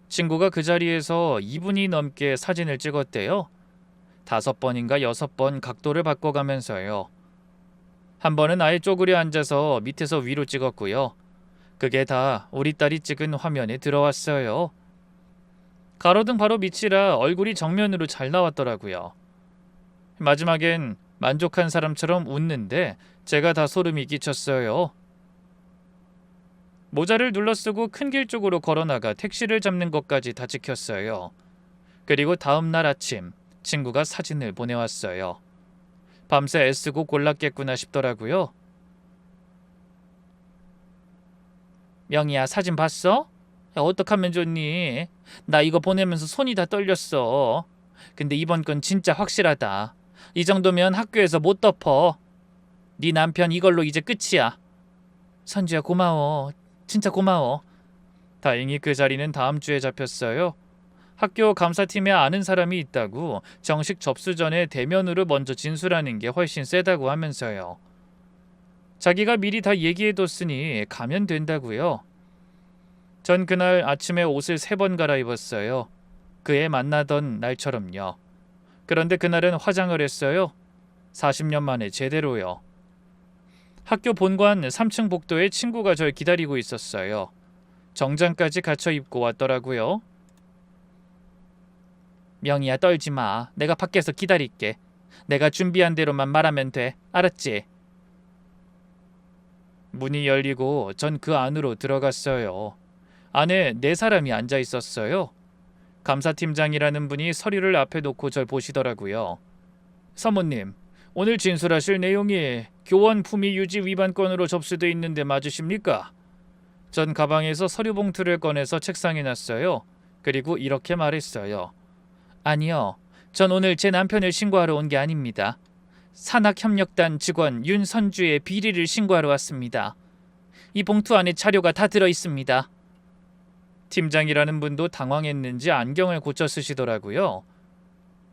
친구가 그 자리에서 2분이 넘게 사진을 찍었대요. 5번인가 6번 각도를 바꿔가면서요. 한 번은 아예 쪼그려 앉아서 밑에서 위로 찍었고요. 그게 다 우리 딸이 찍은 화면에 들어왔어요. 가로등 바로 밑이라 얼굴이 정면으로 잘 나왔더라고요. 마지막엔 만족한 사람처럼 웃는데 제가 다 소름이 끼쳤어요. 모자를 눌러쓰고 큰 길 쪽으로 걸어나가 택시를 잡는 것까지 다 찍혔어요. 그리고 다음 날 아침 친구가 사진을 보내왔어요. 밤새 애쓰고 골랐겠구나 싶더라고요. 명희야, 사진 봤어? 야, 어떡하면 좋니? 나 이거 보내면서 손이 다 떨렸어. 근데 이번 건 진짜 확실하다. 이 정도면 학교에서 못 덮어. 네 남편 이걸로 이제 끝이야. 선주야, 고마워. 진짜 고마워. 다행히 그 자리는 다음 주에 잡혔어요. 학교 감사팀에 아는 사람이 있다고 정식 접수 전에 대면으로 먼저 진술하는 게 훨씬 세다고 하면서요. 자기가 미리 다 얘기해뒀으니 가면 된다고요. 전 그날 아침에 옷을 3번 갈아입었어요. 그 애 만나던 날처럼요. 그런데 그날은 화장을 했어요. 40년 만에 제대로요. 학교 본관 3층 복도에 친구가 절 기다리고 있었어요. 정장까지 갖춰 입고 왔더라고요. 명희야, 떨지 마. 내가 밖에서 기다릴게. 내가 준비한 대로만 말하면 돼. 알았지? 문이 열리고 전 그 안으로 들어갔어요. 안에 4사람이 앉아 있었어요. 감사팀장이라는 분이 서류를 앞에 놓고 절 보시더라고요. 사모님, 오늘 진술하실 내용이 교원 품위 유지 위반 건으로 접수돼 있는데 맞으십니까? 전 가방에서 서류 봉투를 꺼내서 책상에 놨어요. 그리고 이렇게 말했어요. 아니요. 전 오늘 제 남편을 신고하러 온 게 아닙니다. 산학협력단 직원 윤선주의 비리를 신고하러 왔습니다. 이 봉투 안에 자료가 다 들어 있습니다. 팀장이라는 분도 당황했는지 안경을 고쳐 쓰시더라고요.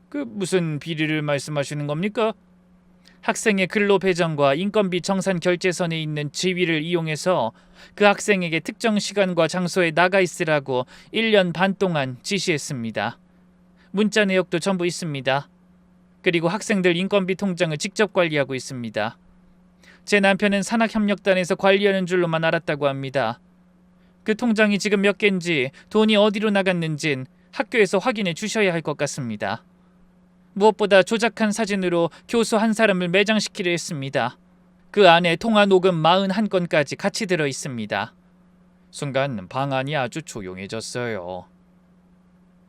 그 무슨 비리를 말씀하시는 겁니까? 학생의 근로 배정과 인건비 정산 결제선에 있는 지위를 이용해서 그 학생에게 특정 시간과 장소에 나가 있으라고 1년 반 동안 지시했습니다. 문자 내역도 전부 있습니다. 그리고 학생들 인건비 통장을 직접 관리하고 있습니다. 제 남편은 산학협력단에서 관리하는 줄로만 알았다고 합니다. 그 통장이 지금 몇 개인지 돈이 어디로 나갔는진 학교에서 확인해 주셔야 할 것 같습니다. 무엇보다 조작한 사진으로 교수 한 사람을 매장시키려 했습니다. 그 안에 통화 녹음 41건까지 같이 들어 있습니다. 순간 방 안이 아주 조용해졌어요.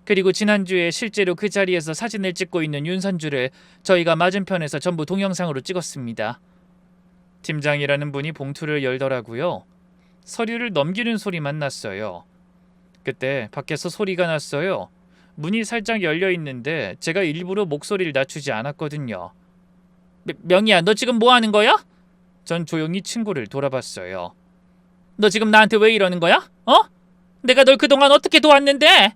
그리고 지난주에 실제로 그 자리에서 사진을 찍고 있는 윤선주를 저희가 맞은편에서 전부 동영상으로 찍었습니다. 팀장이라는 분이 봉투를 열더라고요. 서류를 넘기는 소리만 났어요. 그때 밖에서 소리가 났어요. 문이 살짝 열려 있는데 제가 일부러 목소리를 낮추지 않았거든요. 명희야, 너 지금 뭐 하는 거야? 전 조용히 친구를 돌아봤어요. 너 지금 나한테 왜 이러는 거야? 내가 널 그동안 어떻게 도왔는데?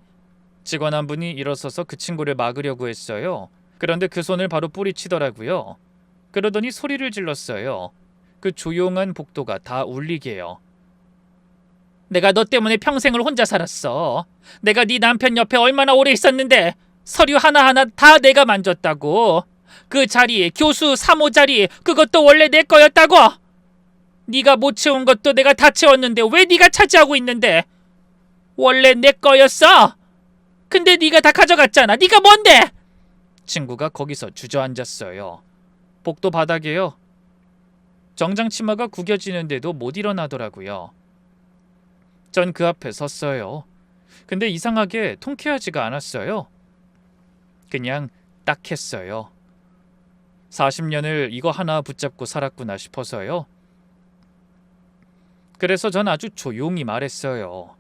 직원 한 분이 일어서서 그 친구를 막으려고 했어요. 그런데 그 손을 바로 뿌리치더라고요. 그러더니 소리를 질렀어요. 그 조용한 복도가 다 울리게요. 내가 너 때문에 평생을 혼자 살았어. 내가 네 남편 옆에 얼마나 오래 있었는데 서류 하나하나 다 내가 만졌다고. 그 자리, 교수 3호 자리, 그것도 원래 내 거였다고. 네가 못 채운 것도 내가 다 채웠는데 왜 네가 차지하고 있는데? 원래 내 거였어. 근데 네가 다 가져갔잖아. 네가 뭔데? 친구가 거기서 주저앉았어요. 복도 바닥에요. 정장 치마가 구겨지는데도 못 일어나더라고요. 전 그 앞에 섰어요. 근데 이상하게 통쾌하지가 않았어요. 그냥 딱했어요. 40년을 이거 하나 붙잡고 살았구나 싶어서요. 그래서 전 아주 조용히 말했어요.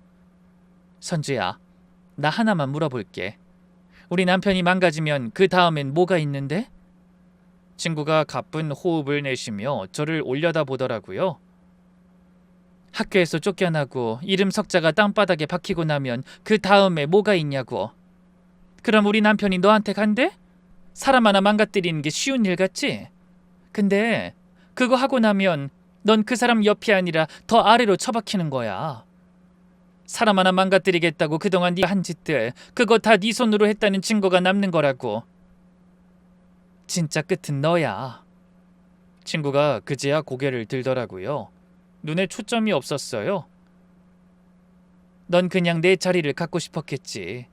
선주야, 나 하나만 물어볼게. 우리 남편이 망가지면 그 다음엔 뭐가 있는데? 친구가 가쁜 호흡을 내쉬며 저를 올려다보더라고요. 학교에서 쫓겨나고 이름 석자가 땅바닥에 박히고 나면 그 다음에 뭐가 있냐고. 그럼 우리 남편이 너한테 간대? 사람 하나 망가뜨리는 게 쉬운 일 같지? 근데 그거 하고 나면 넌 그 사람 옆이 아니라 더 아래로 처박히는 거야. 사람 하나 망가뜨리겠다고 그동안 네가 한 짓들, 그거 다 네 손으로 했다는 증거가 남는 거라고. 진짜 끝은 너야. 친구가 그제야 고개를 들더라고요. 눈에 초점이 없었어요. 넌 그냥 내 자리를 갖고 싶었겠지.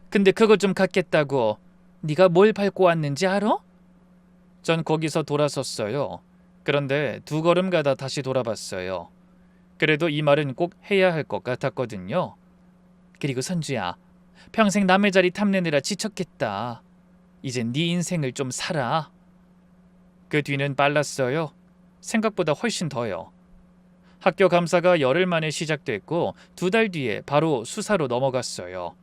근데 그거 좀 갖겠다고 네가 뭘 밟고 왔는지 알아? 전 거기서 돌아섰어요. 그런데 2걸음 가다 다시 돌아봤어요. 그래도 이 말은 꼭 해야 할 것 같았거든요. 그리고 선주야, 평생 남의 자리 탐내느라 지쳤겠다. 이젠 네 인생을 좀 살아. 그 뒤는 빨랐어요. 생각보다 훨씬 더요. 학교 감사가 열흘 만에 시작됐고 2달 뒤에 바로 수사로 넘어갔어요.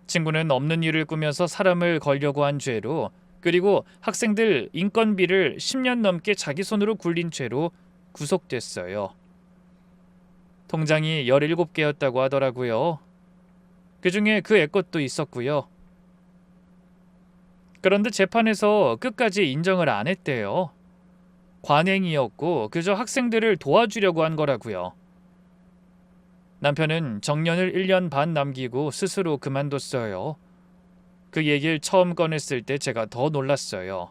친구는 없는 일을 꾸며서 사람을 걸려고 한 죄로, 그리고 학생들 인건비를 10년 넘게 자기 손으로 굴린 죄로 구속됐어요. 통장이 17개였다고 하더라고요. 그중에 그 애 것도 있었고요. 그런데 재판에서 끝까지 인정을 안 했대요. 관행이었고 그저 학생들을 도와주려고 한 거라고요. 남편은 정년을 1년 반 남기고 스스로 그만뒀어요. 그 얘기를 처음 꺼냈을 때 제가 더 놀랐어요.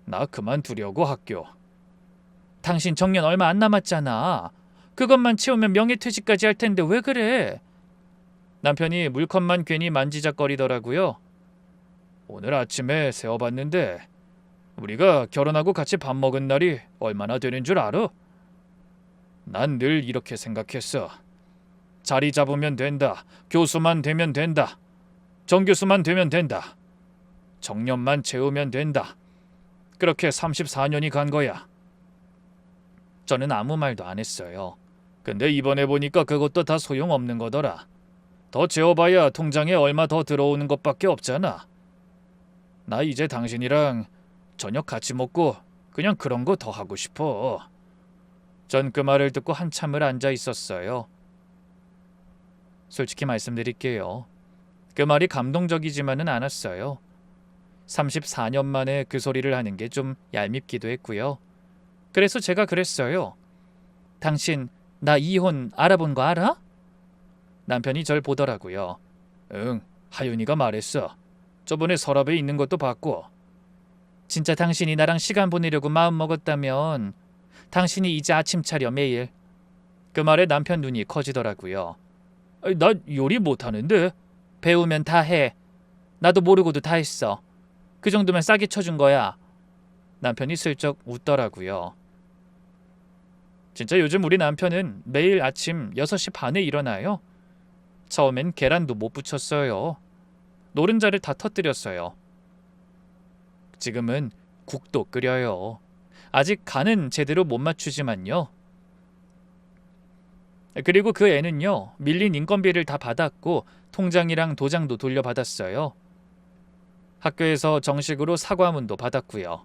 나 그만두려고 학교. 당신 정년 얼마 안 남았잖아. 그것만 채우면 명예퇴직까지 할 텐데 왜 그래? 남편이 물컵만 괜히 만지작거리더라고요. 오늘 아침에 세어봤는데 우리가 결혼하고 같이 밥 먹은 날이 얼마나 되는 줄 알아? 난 늘 이렇게 생각했어. 자리 잡으면 된다. 교수만 되면 된다. 정교수만 되면 된다. 정년만 채우면 된다. 그렇게 34년이 간 거야. 저는 아무 말도 안 했어요. 근데 이번에 보니까 그것도 다 소용없는 거더라. 더 재워봐야 통장에 얼마 더 들어오는 것밖에 없잖아. 나 이제 당신이랑 저녁 같이 먹고 그냥 그런 거 더 하고 싶어. 전 그 말을 듣고 한참을 앉아 있었어요. 솔직히 말씀드릴게요. 그 말이 감동적이지만은 않았어요. 34년 만에 그 소리를 하는 게 좀 얄밉기도 했고요. 그래서 제가 그랬어요. 당신 나 이혼 알아본 거 알아? 남편이 절 보더라고요. 응, 하윤이가 말했어. 저번에 서랍에 있는 것도 봤고. 진짜 당신이 나랑 시간 보내려고 마음 먹었다면 당신이 이제 아침 차려 매일. 그 말에 남편 눈이 커지더라고요. 나 요리 못하는데. 배우면 다 해. 나도 모르고도 다 했어. 그 정도면 싸게 쳐준 거야. 남편이 슬쩍 웃더라고요. 진짜 요즘 우리 남편은 매일 아침 6시 반에 일어나요. 처음엔 계란도 못 부쳤어요. 노른자를 다 터뜨렸어요. 지금은 국도 끓여요. 아직 간은 제대로 못 맞추지만요. 그리고 그 애는요, 밀린 인건비를 다 받았고 통장이랑 도장도 돌려받았어요. 학교에서 정식으로 사과문도 받았고요.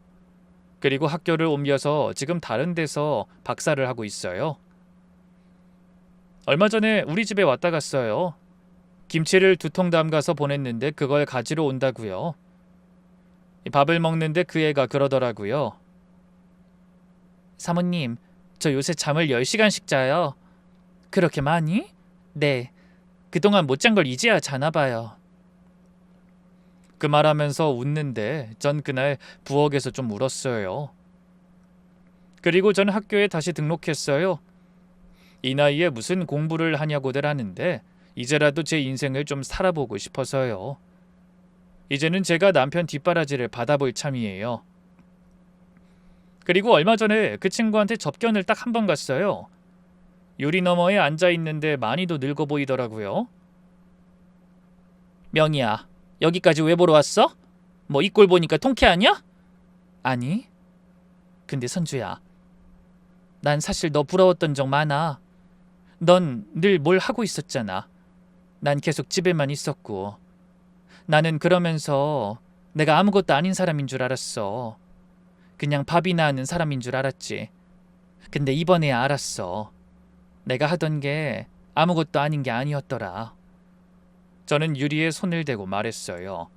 그리고 학교를 옮겨서 지금 다른 데서 박사를 하고 있어요. 얼마 전에 우리 집에 왔다 갔어요. 김치를 2통 담가서 보냈는데 그걸 가지러 온다고요. 밥을 먹는데 그 애가 그러더라고요. 사모님, 저 요새 잠을 10시간씩 자요. 그렇게 많이? 네. 그동안 못 잔 걸 이제야 자나 봐요. 그 말하면서 웃는데 전 그날 부엌에서 좀 울었어요. 그리고 전 학교에 다시 등록했어요. 이 나이에 무슨 공부를 하냐고들 하는데 이제라도 제 인생을 좀 살아보고 싶어서요. 이제는 제가 남편 뒷바라지를 받아볼 참이에요. 그리고 얼마 전에 그 친구한테 접견을 딱 한 번 갔어요. 유리 너머에 앉아있는데 많이도 늙어 보이더라고요. 명희야, 여기까지 왜 보러 왔어? 뭐 이 꼴 보니까 통쾌하냐? 아니. 근데 선주야, 난 사실 너 부러웠던 적 많아. 넌 늘 뭘 하고 있었잖아. 난 계속 집에만 있었고. 나는 그러면서 내가 아무것도 아닌 사람인 줄 알았어. 그냥 밥이나 하는 사람인 줄 알았지. 근데 이번에야 알았어. 내가 하던 게 아무것도 아닌 게 아니었더라. 저는 유리에 손을 대고 말했어요.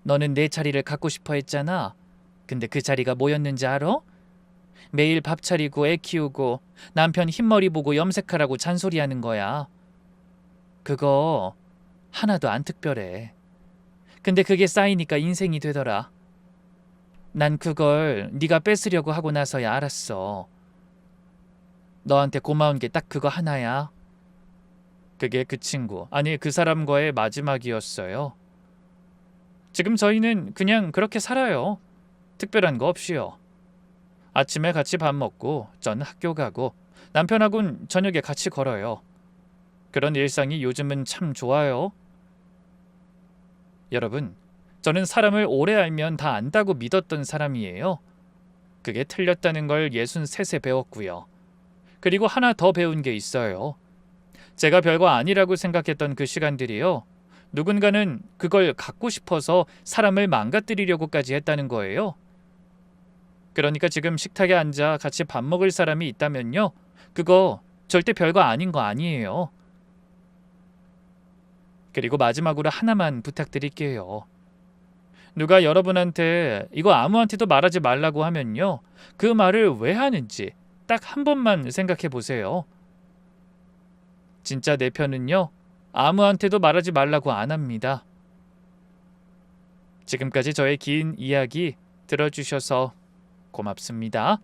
너는 내 자리를 갖고 싶어 했잖아. 근데 그 자리가 뭐였는지 알아? 매일 밥 차리고 애 키우고 남편 흰머리 보고 염색하라고 잔소리하는 거야. 그거 하나도 안 특별해. 근데 그게 쌓이니까 인생이 되더라. 난 그걸 네가 뺏으려고 하고 나서야 알았어. 너한테 고마운 게 딱 그거 하나야. 그게 그 친구, 아니 그 사람과의 마지막이었어요. 지금 저희는 그냥 그렇게 살아요. 특별한 거 없이요. 아침에 같이 밥 먹고 전 학교 가고 남편하고는 저녁에 같이 걸어요. 그런 일상이 요즘은 참 좋아요. 여러분, 저는 사람을 오래 알면 다 안다고 믿었던 사람이에요. 그게 틀렸다는 걸 63세 배웠고요. 그리고 하나 더 배운 게 있어요. 제가 별거 아니라고 생각했던 그 시간들이요. 누군가는 그걸 갖고 싶어서 사람을 망가뜨리려고까지 했다는 거예요. 그러니까 지금 식탁에 앉아 같이 밥 먹을 사람이 있다면요. 그거 절대 별거 아닌 거 아니에요. 그리고 마지막으로 하나만 부탁드릴게요. 누가 여러분한테 이거 아무한테도 말하지 말라고 하면요. 그 말을 왜 하는지 딱 한 번만 생각해 보세요. 진짜 내 편은요. 아무한테도 말하지 말라고 안 합니다. 지금까지 저의 긴 이야기 들어주셔서 고맙습니다.